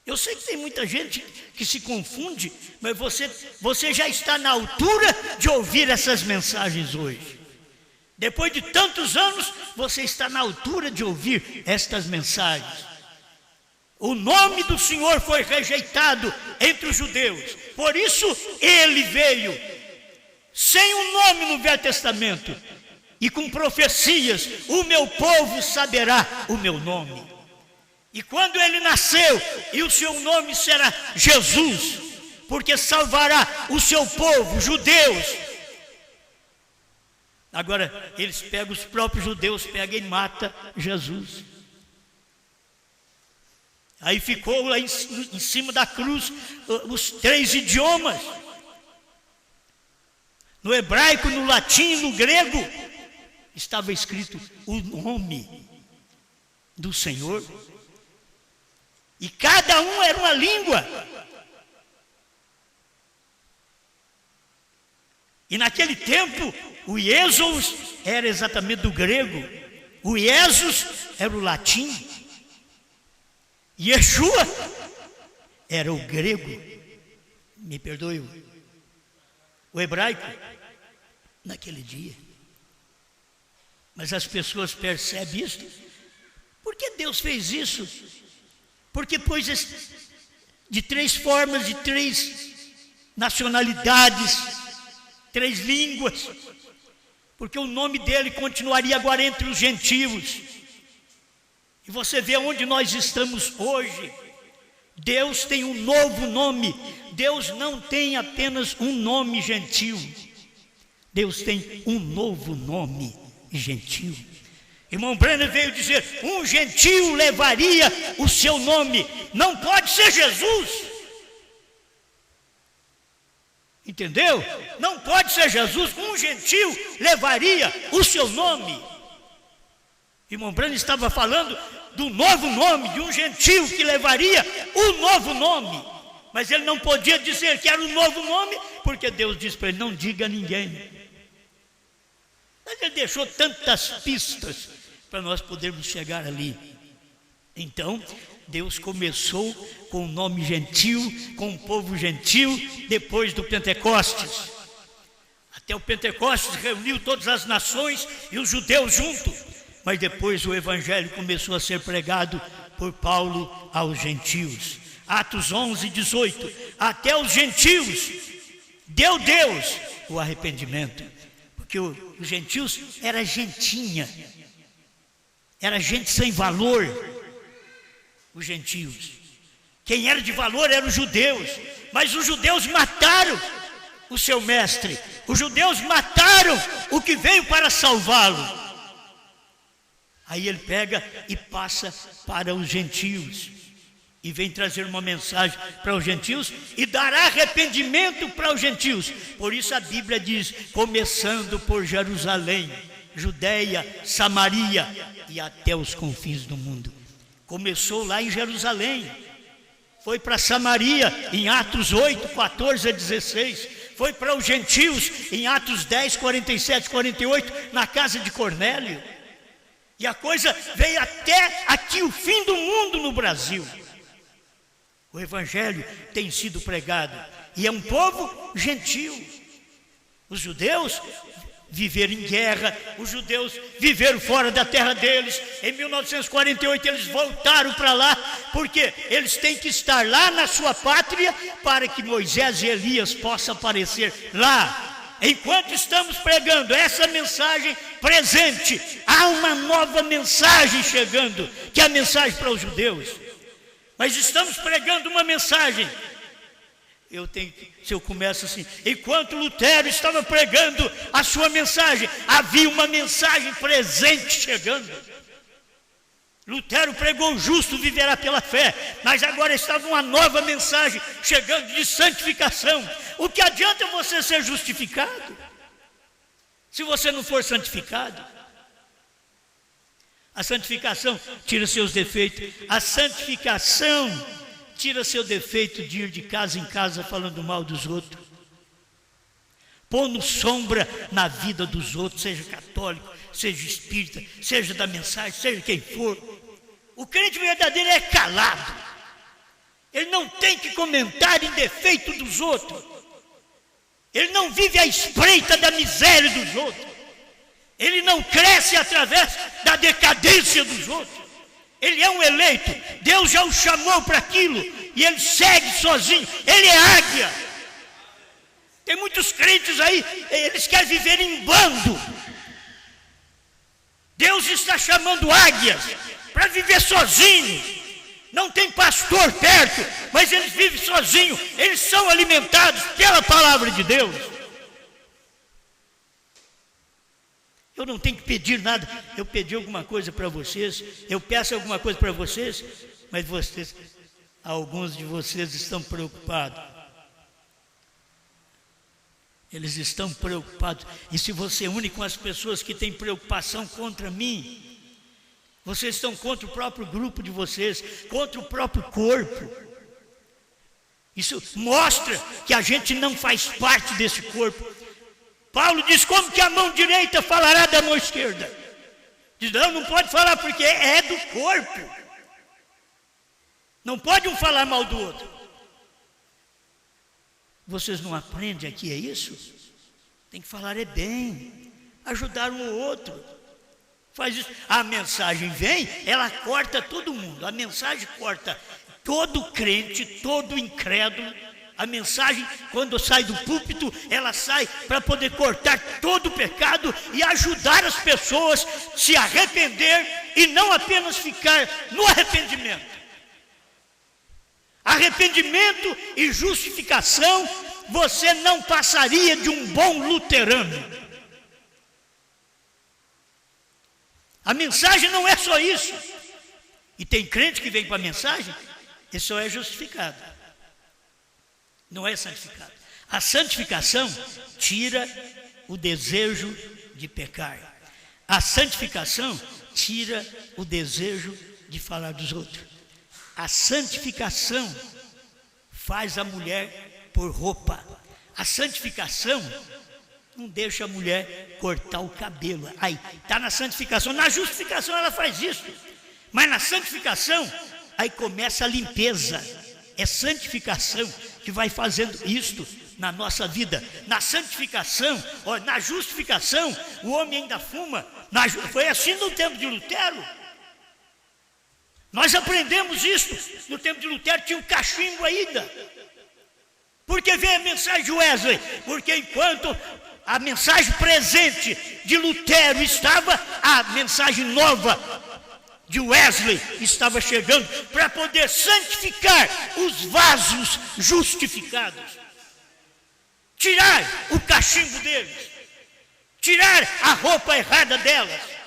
Eu sei que tem muita gente que se confunde, mas você já está na altura de ouvir essas mensagens hoje. Depois de tantos anos, você está na altura de ouvir estas mensagens. O nome do Senhor foi rejeitado entre os judeus. Por isso ele veio sem um nome no Velho Testamento e com profecias: o meu povo saberá o meu nome. E quando ele nasceu, e o seu nome será Jesus, porque salvará o seu povo, judeus. Agora, eles pegam, os próprios judeus pegam e matam Jesus. Aí ficou lá em cima da cruz os 3 idiomas. No hebraico, no latim, no grego, estava escrito o nome do Senhor. E cada um era uma língua. E naquele tempo, o Iesus era exatamente do grego, o Iesus era o latim, Yeshua era o grego, me perdoe, o hebraico, naquele dia. Mas as pessoas percebem isso. Por que Deus fez isso? Porque pôs de 3 formas, de 3 nacionalidades, 3 línguas, porque o nome dele continuaria agora entre os gentios. E você vê onde nós estamos hoje. Deus tem um novo nome. Deus não tem apenas um nome gentil. Deus tem um novo nome gentil. Irmão Brenner veio dizer, um gentio levaria o seu nome. Não pode ser Jesus. Entendeu? Não pode ser Jesus. Um gentio levaria o seu nome. Irmão Brenner estava falando do novo nome, de um gentio que levaria o novo nome. Mas ele não podia dizer que era o novo nome, porque Deus disse para ele, não diga a ninguém. Mas ele deixou tantas pistas para nós podermos chegar ali. Então, Deus começou com o nome gentil, com o povo gentil, depois do Pentecostes. Até o Pentecostes reuniu todas as nações e os judeus juntos. Mas depois o evangelho começou a ser pregado por Paulo aos gentios. Atos 11:18. Até os gentios deu Deus o arrependimento. Porque os gentios era gentinha. Era gente sem valor, os gentios. Quem era de valor eram os judeus. Mas os judeus mataram o seu mestre. Os judeus mataram o que veio para salvá-lo. Aí ele pega e passa para os gentios. E vem trazer uma mensagem para os gentios e dará arrependimento para os gentios. Por isso a Bíblia diz, começando por Jerusalém, Judeia, Samaria e até os confins do mundo. Começou lá em Jerusalém, foi para Samaria em Atos 8, 14 a 16, foi para os gentios em Atos 10, 47, 48, na casa de Cornélio. E a coisa veio até aqui, o fim do mundo no Brasil. O evangelho tem sido pregado e é um povo gentil. Os judeus viveram em guerra, os judeus viveram fora da terra deles. Em 1948 eles voltaram para lá, porque eles têm que estar lá na sua pátria para que Moisés e Elias possam aparecer lá. Enquanto estamos pregando essa mensagem presente, há uma nova mensagem chegando, que é a mensagem para os judeus. Mas estamos pregando uma mensagem. Se eu começo assim, enquanto Lutero estava pregando a sua mensagem, havia uma mensagem presente chegando. Lutero pregou: o justo viverá pela fé, mas agora está uma nova mensagem chegando de santificação. O que adianta você ser justificado se você não for santificado? A santificação tira seus defeitos. A santificação tira seu defeito de ir de casa em casa falando mal dos outros, pondo sombra na vida dos outros, seja católico, seja espírita, seja da mensagem, seja quem for. O crente verdadeiro é calado. Ele não tem que comentar em defeito dos outros. Ele não vive à espreita da miséria dos outros. Ele não cresce através da decadência dos outros. Ele é um eleito. Deus já o chamou para aquilo e ele segue sozinho. Ele é águia. Tem muitos crentes aí, eles querem viver em bando. Deus está chamando águias para viver sozinho. Não tem pastor perto, mas eles vivem sozinhos. Eles são alimentados pela palavra de Deus. Eu não tenho que pedir nada. Eu pedi alguma coisa para vocês, eu peço alguma coisa para vocês, mas vocês, alguns de vocês estão preocupados. Eles estão preocupados. E se você une com as pessoas que têm preocupação contra mim, vocês estão contra o próprio grupo de vocês, contra o próprio corpo. Isso mostra que a gente não faz parte desse corpo. Paulo diz: como que a mão direita falará da mão esquerda? Diz: não pode falar porque é do corpo. Não pode um falar mal do outro. Vocês não aprendem aqui, é isso? Tem que falar bem, ajudar um ou outro. Faz isso. A mensagem vem, ela corta todo mundo. A mensagem corta todo crente, todo incrédulo. A mensagem, quando sai do púlpito, ela sai para poder cortar todo o pecado e ajudar as pessoas a se arrepender e não apenas ficar no arrependimento. Arrependimento e justificação, você não passaria de um bom luterano. A mensagem não é só isso. E tem crente que vem para a mensagem e só é justificado. Não é santificado. A santificação tira o desejo de pecar. A santificação tira o desejo de falar dos outros. A santificação faz a mulher pôr roupa. A santificação não deixa a mulher cortar o cabelo. Aí, está na santificação. Na justificação ela faz isso. Mas na santificação, aí começa a limpeza. É santificação que vai fazendo isto na nossa vida. Na santificação, ó, na justificação, o homem ainda fuma. Foi assim no tempo de Lutero. Nós aprendemos isso. No tempo de Lutero tinha um cachimbo ainda. Por que veio a mensagem de Wesley? Porque enquanto a mensagem presente de Lutero estava, a mensagem nova de Wesley estava chegando para poder santificar os vasos justificados. Tirar o cachimbo deles. Tirar a roupa errada delas.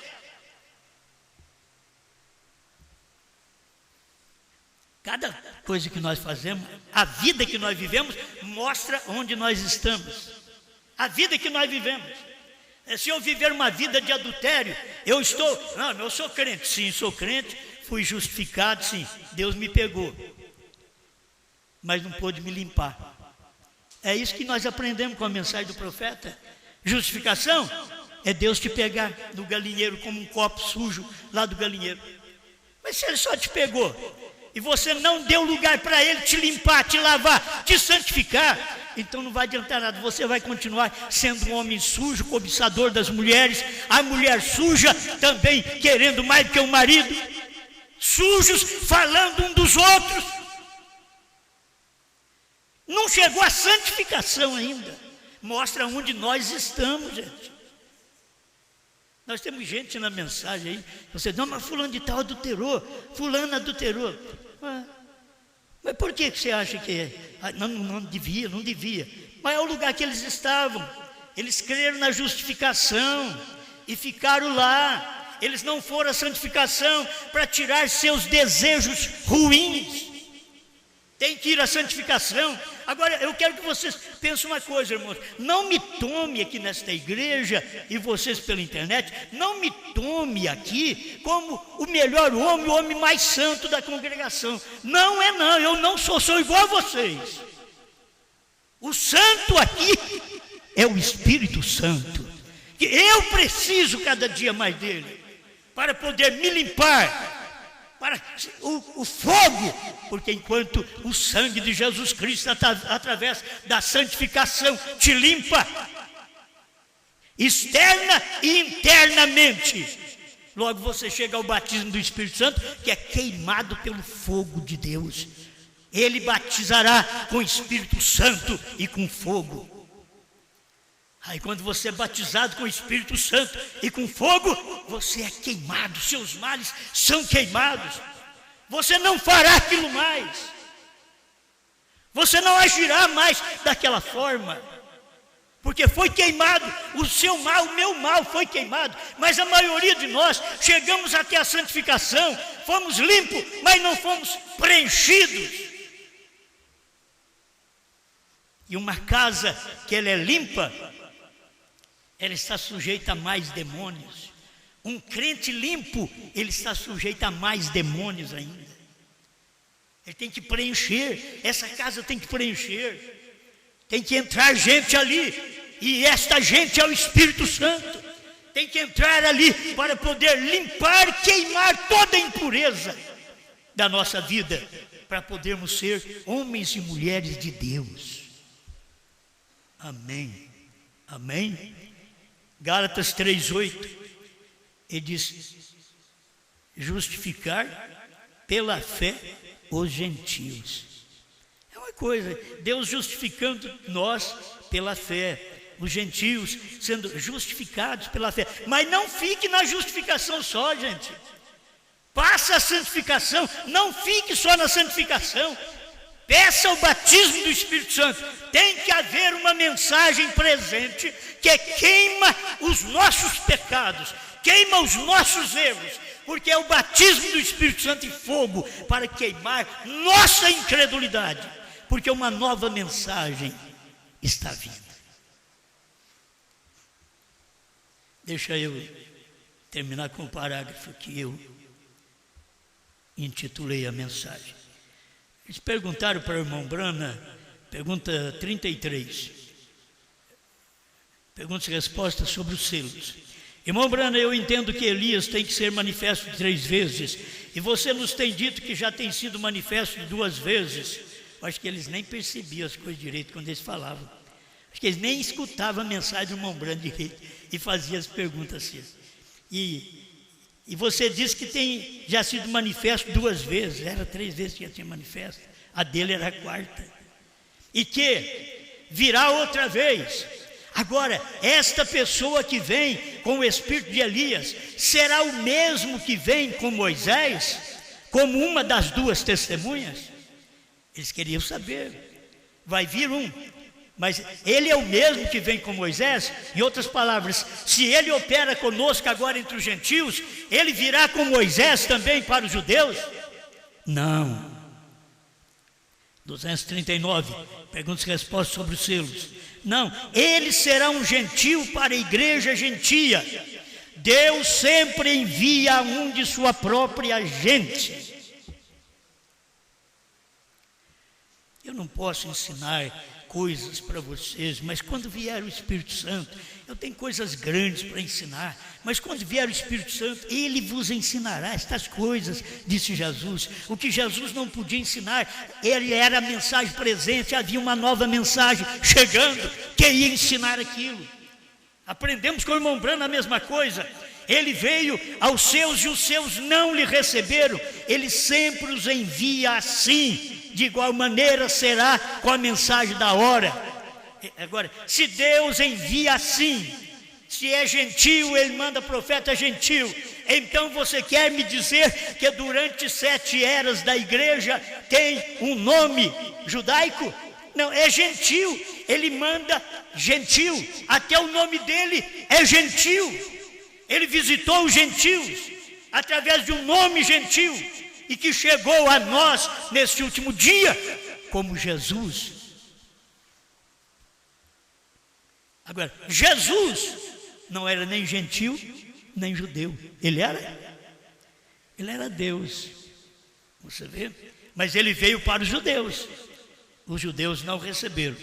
Cada coisa que nós fazemos, a vida que nós vivemos, mostra onde nós estamos. A vida que nós vivemos. Se eu viver uma vida de adultério, eu sou crente. Sim, sou crente, fui justificado, sim, Deus me pegou. Mas não pôde me limpar. É isso que nós aprendemos com a mensagem do profeta. Justificação é Deus te pegar no galinheiro como um copo sujo lá do galinheiro. Mas se ele só te pegou e você não deu lugar para ele te limpar, te lavar, te santificar, então não vai adiantar nada. Você vai continuar sendo um homem sujo, cobiçador das mulheres, a mulher suja também querendo mais do que o marido, sujos falando um dos outros. Não chegou a santificação ainda. Mostra onde nós estamos, gente. Nós temos gente na mensagem aí, você não, mas fulano de tal adulterou, fulano adulterou. Mas por que você acha que é? Não devia. Mas é o lugar que eles estavam. Eles creram na justificação e ficaram lá. eles não foram à santificação para tirar seus desejos ruins. Tem que ir à santificação. Agora, eu quero que vocês pensem uma coisa, irmãos. Não me tome aqui nesta igreja, e vocês pela internet, não me tome aqui como o melhor homem, o homem mais santo da congregação. Não é não, eu não sou igual a vocês. O santo aqui é o Espírito Santo. Eu preciso cada dia mais dele, para poder me limpar, para o fogo, porque enquanto o sangue de Jesus Cristo, através da santificação, te limpa, externa e internamente, logo você chega ao batismo do Espírito Santo, que é queimado pelo fogo de Deus. Ele batizará com o Espírito Santo e com fogo. Aí quando você é batizado com o Espírito Santo e com fogo, você é queimado, seus males são queimados. Você não fará aquilo mais. Você não agirá mais daquela forma. Porque foi queimado, o seu mal, o meu mal foi queimado. Mas a maioria de nós chegamos até a santificação, fomos limpos, mas não fomos preenchidos. E uma casa que ela é limpa, ela está sujeita a mais demônios. Um crente limpo, ele está sujeito a mais demônios ainda. Ele tem que preencher, essa casa tem que preencher. Tem que entrar gente ali, e esta gente é o Espírito Santo. Tem que entrar ali para poder limpar, queimar toda a impureza da nossa vida, para podermos ser homens e mulheres de Deus. Amém. Amém. Gálatas 3:8, ele diz: justificar pela fé os gentios. É uma coisa, Deus justificando nós pela fé, os gentios sendo justificados pela fé. Mas não fique na justificação só, gente. Passa a santificação, não fique só na santificação. Peça o batismo do Espírito Santo. Tem que haver uma mensagem presente que queima os nossos pecados, queima os nossos erros, porque é o batismo do Espírito Santo e fogo para queimar nossa incredulidade, porque uma nova mensagem está vindo. Deixa eu terminar com o parágrafo que eu intitulei a mensagem. Eles perguntaram para o irmão Brana, pergunta 33, perguntas e respostas sobre os selos. Irmão Brana, eu entendo que Elias tem que ser manifesto 3 vezes, e você nos tem dito que já tem sido manifesto 2 vezes. Eu acho que eles nem percebiam as coisas direito quando eles falavam. Acho que eles nem escutavam a mensagem do irmão Brana direito e faziam as perguntas assim. E você disse que tem já sido manifesto 2 vezes, era 3 vezes que já tinha manifesto, a dele era a 4ª, e que virá outra vez. Agora, esta pessoa que vem com o espírito de Elias, será o mesmo que vem com Moisés, como uma das 2 testemunhas? Eles queriam saber, vai vir um, mas ele é o mesmo que vem com Moisés? Em outras palavras, se ele opera conosco agora entre os gentios, ele virá com Moisés também para os judeus? Não. 239, perguntas e respostas sobre os selos. Não, ele será um gentio para a igreja gentia. Deus sempre envia um de sua própria gente. Eu não posso ensinar coisas para vocês, mas quando vier o Espírito Santo, eu tenho coisas grandes para ensinar, mas quando vier o Espírito Santo, ele vos ensinará estas coisas, disse Jesus. O que Jesus não podia ensinar, ele era a mensagem presente, havia uma nova mensagem chegando, que ia ensinar aquilo. Aprendemos com o irmão Brana a mesma coisa. Ele veio aos seus e os seus não lhe receberam. Ele sempre os envia assim. De igual maneira será com a mensagem da hora. Agora, se Deus envia assim, se é gentil, ele manda profeta gentil, então você quer me dizer que durante 7 eras da igreja tem um nome judaico? Não, é gentil, ele manda gentil, até o nome dele é gentil. Ele visitou os gentios através de um nome gentil e que chegou a nós neste último dia como Jesus. Agora, Jesus não era nem gentil nem judeu. Ele era Deus. Você vê? Mas ele veio para os judeus. Os judeus não receberam.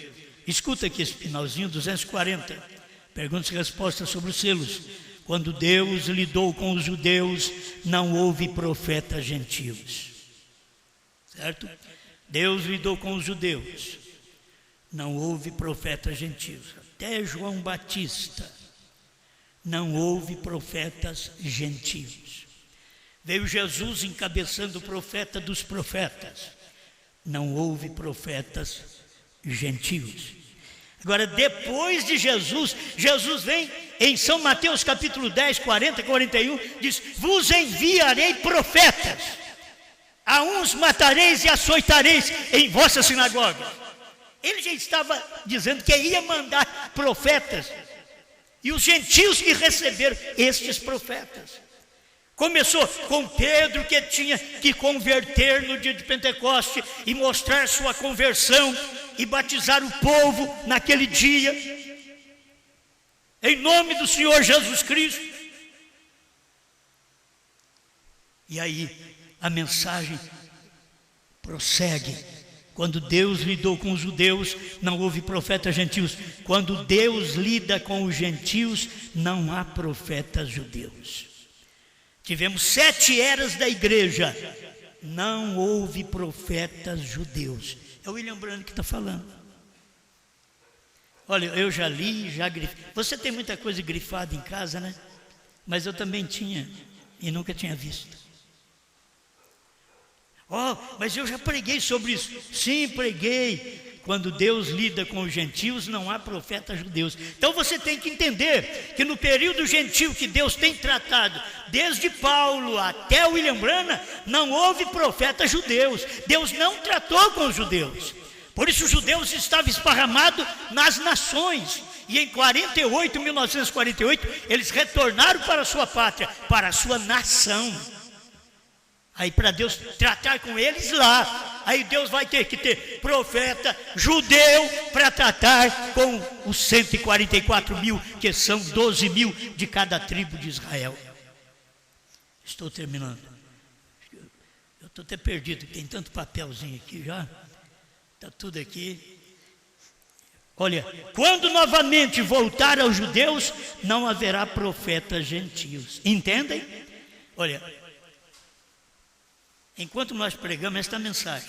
Escuta aqui esse finalzinho, 240. Perguntas e respostas sobre os selos. Quando Deus lidou com os judeus, não houve profetas gentios. Certo? Deus lidou com os judeus. Não houve profetas gentios. Até João Batista. Não houve profetas gentios. Veio Jesus encabeçando o profeta dos profetas. Não houve profetas gentios. Agora, depois de Jesus, Jesus vem em São Mateus capítulo 10, 40 e 41, diz: vos enviarei profetas, a uns matareis e açoitareis em vossas sinagogas. Ele já estava dizendo que ia mandar profetas, e os gentios que receberam estes profetas. Começou com Pedro, que tinha que converter no dia de Pentecoste e mostrar sua conversão e batizar o povo naquele dia, em nome do Senhor Jesus Cristo. E aí a mensagem prossegue. Quando Deus lidou com os judeus, não houve profetas gentios. Quando Deus lida com os gentios, não há profetas judeus. Tivemos 7 eras da igreja, não houve profetas judeus. É o William Branham que está falando. Olha, eu já li, já grifei. Você tem muita coisa grifada em casa, né? Mas eu também tinha e nunca tinha visto. Oh, mas eu já preguei sobre isso. Sim, preguei. Quando Deus lida com os gentios, não há profetas judeus. Então você tem que entender que no período gentil que Deus tem tratado, desde Paulo até William Branham, não houve profetas judeus. Deus não tratou com os judeus. Por isso os judeus estavam esparramados nas nações. E em 1948, eles retornaram para a sua pátria, para a sua nação. Aí para Deus tratar com eles lá, aí Deus vai ter que ter profeta judeu para tratar com os 144 mil, que são 12 mil de cada tribo de Israel. Estou terminando. Eu estou até perdido, tem tanto papelzinho aqui já. Está tudo aqui. Olha, quando novamente voltar aos judeus, não haverá profetas gentios. Entendem? Olha, enquanto nós pregamos esta mensagem,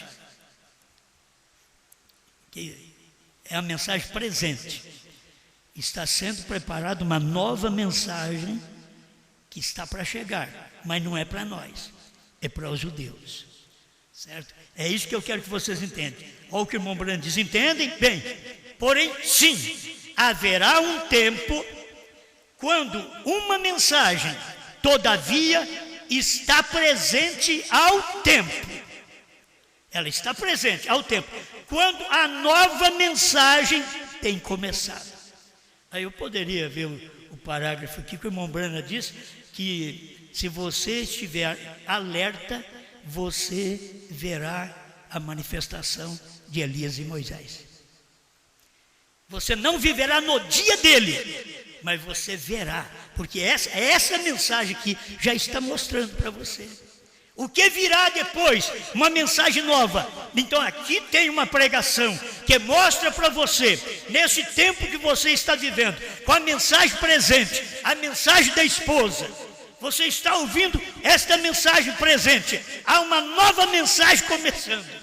que é a mensagem presente, está sendo preparada uma nova mensagem que está para chegar, mas não é para nós, é para os judeus, certo? É isso que eu quero que vocês entendam. Olha o que o irmão Branham diz, entendem? Bem, porém, sim, haverá um tempo quando uma mensagem, todavia, está presente ao tempo. Ela está presente ao tempo. Quando a nova mensagem tem começado. Aí eu poderia ver o parágrafo aqui que o irmão Branham diz que se você estiver alerta, você verá a manifestação de Elias e Moisés. Você não viverá no dia dele, mas você verá, porque essa mensagem aqui já está mostrando para você. O que virá depois? Uma mensagem nova. Então aqui tem uma pregação que mostra para você, nesse tempo que você está vivendo, com a mensagem presente, a mensagem da esposa. Você está ouvindo esta mensagem presente. Há uma nova mensagem começando.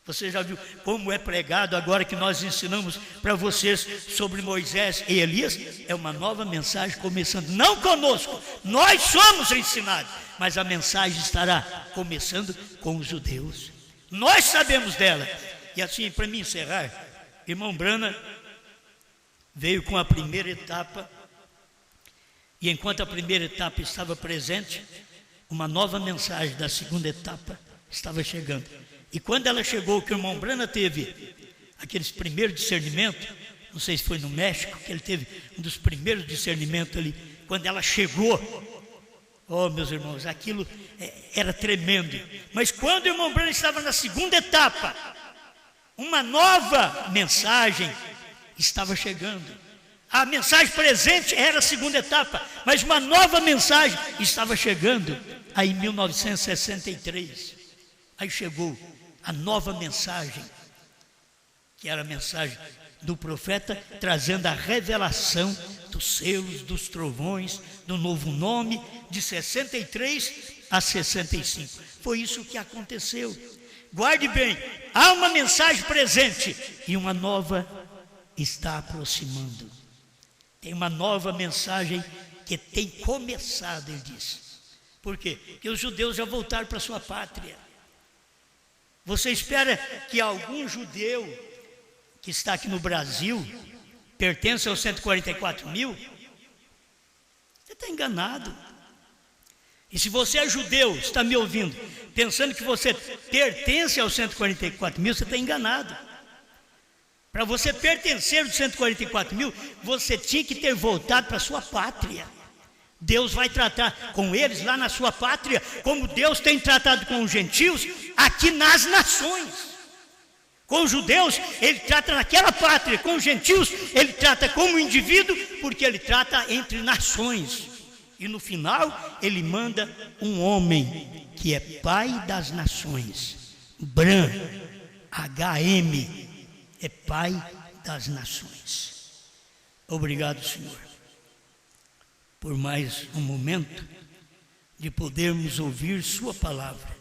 Você já viu como é pregado agora que nós ensinamos para vocês sobre Moisés e Elias? É uma nova mensagem começando, não conosco, nós somos ensinados, mas a mensagem estará começando com os judeus. Nós sabemos dela. E assim, para me encerrar, irmão Branham veio com a primeira etapa, e enquanto a primeira etapa estava presente, uma nova mensagem da segunda etapa estava chegando. E quando ela chegou, que o irmão Branham teve aqueles primeiros discernimentos, não sei se foi no México, que ele teve um dos primeiros discernimentos ali, quando ela chegou, oh meus irmãos, aquilo era tremendo. Mas quando o irmão Branham estava na segunda etapa, uma nova mensagem estava chegando. A mensagem presente era a segunda etapa, mas uma nova mensagem estava chegando. Aí em 1963, aí chegou a nova mensagem, que era a mensagem do profeta, trazendo a revelação dos selos, dos trovões, do novo nome, de 63 a 65. Foi isso que aconteceu. Guarde bem, há uma mensagem presente e uma nova está aproximando. Tem uma nova mensagem que tem começado, ele disse. Por quê? Porque os judeus já voltaram para sua pátria. Você espera que algum judeu que está aqui no Brasil pertence aos 144 mil? Você está enganado. E se você é judeu, está me ouvindo, pensando que você pertence aos 144 mil, você está enganado. Para você pertencer aos 144 mil, você tinha que ter voltado para a sua pátria. Deus vai tratar com eles lá na sua pátria, como Deus tem tratado com os gentios aqui nas nações. Com os judeus, ele trata naquela pátria. Com os gentios, ele trata como indivíduo, porque ele trata entre nações. E no final, ele manda um homem que é pai das nações. Bran, HM, é pai das nações. Obrigado, Senhor, por mais um momento de podermos ouvir sua palavra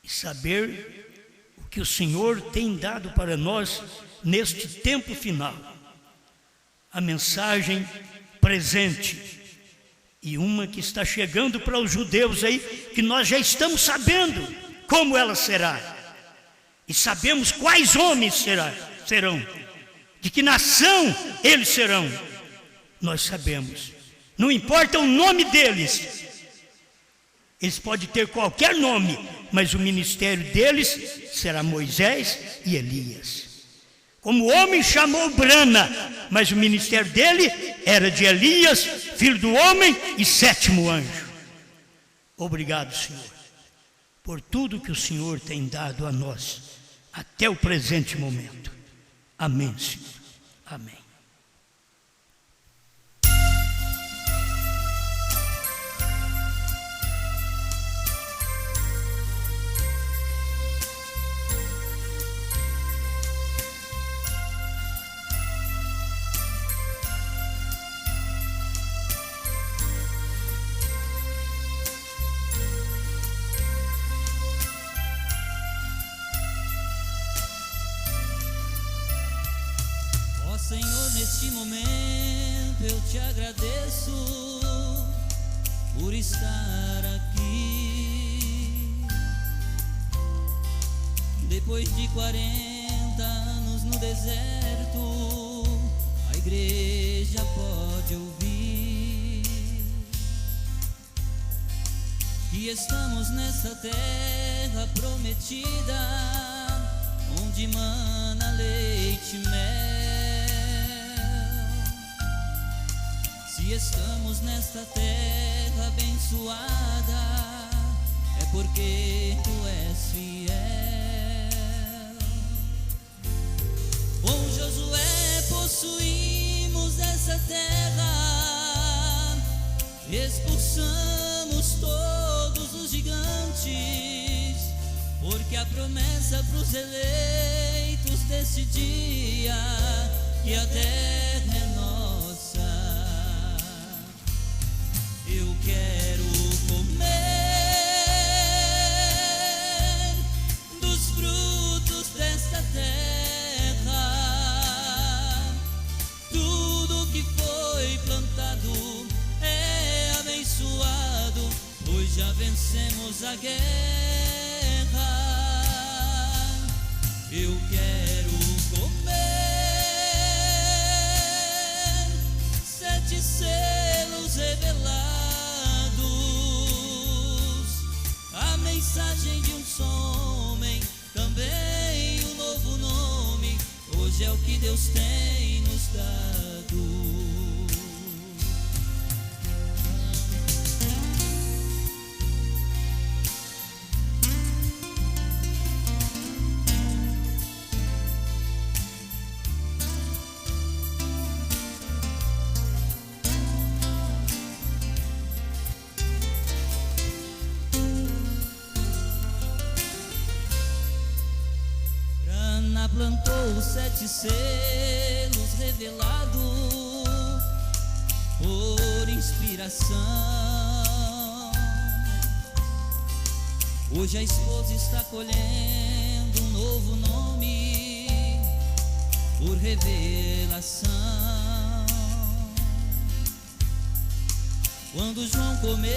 e saber o que o Senhor tem dado para nós neste tempo final. A mensagem presente e uma que está chegando para os judeus aí, que nós já estamos sabendo como ela será. E sabemos quais homens serão, de que nação eles serão. Nós sabemos. Não importa o nome deles. Eles podem ter qualquer nome, mas o ministério deles será Moisés e Elias. Como o homem chamou Brana, mas o ministério dele era de Elias, filho do homem e sétimo anjo. Obrigado, Senhor, por tudo que o Senhor tem dado a nós até o presente momento. Amém, Senhor. Amém. Senhor, neste momento eu te agradeço por estar aqui. Depois de 40 anos no deserto, a igreja pode ouvir que estamos nessa terra prometida, onde mana leite e mel. Se estamos nesta terra abençoada, é porque tu és fiel. Com Josué possuímos essa terra, expulsamos todos os gigantes, porque a promessa para os eleitos desse dia, que a terra é nossa. Eu quero comer dos frutos desta terra. Tudo que foi plantado é abençoado, pois já vencemos a guerra. Eu quero comer 7 selos revelados, a mensagem de um só homem, também um novo nome. Hoje é o que Deus tem nos dado. os 7 selos revelados por inspiração. Hoje a esposa está colhendo um novo nome por revelação. Quando João comeu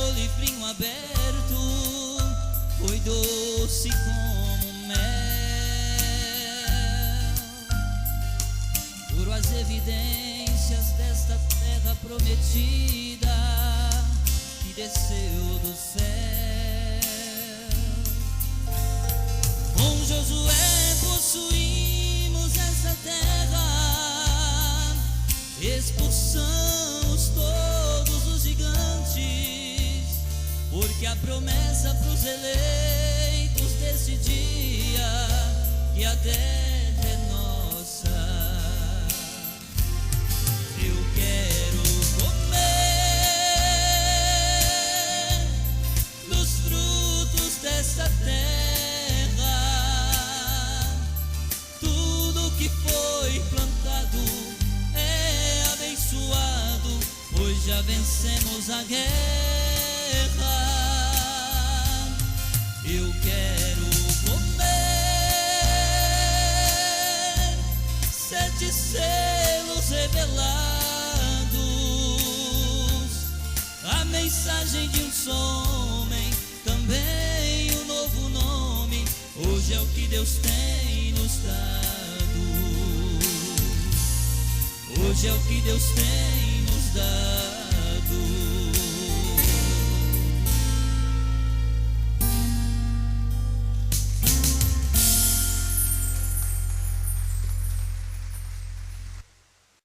o livrinho aberto, foi doce como mel. Foram as evidências desta terra prometida que desceu do céu. Com Josué possuímos essa terra, expulsamos todos os gigantes, porque a promessa pros eleitos desse dia, que a terra é nossa. Eu quero comer dos frutos desta terra. Tudo que foi plantado é abençoado, pois já vencemos a guerra. Eu quero comer 7 selos revelados, a mensagem de um só homem, também um novo nome. Hoje é o que Deus tem nos dado. Hoje é o que Deus tem nos dado.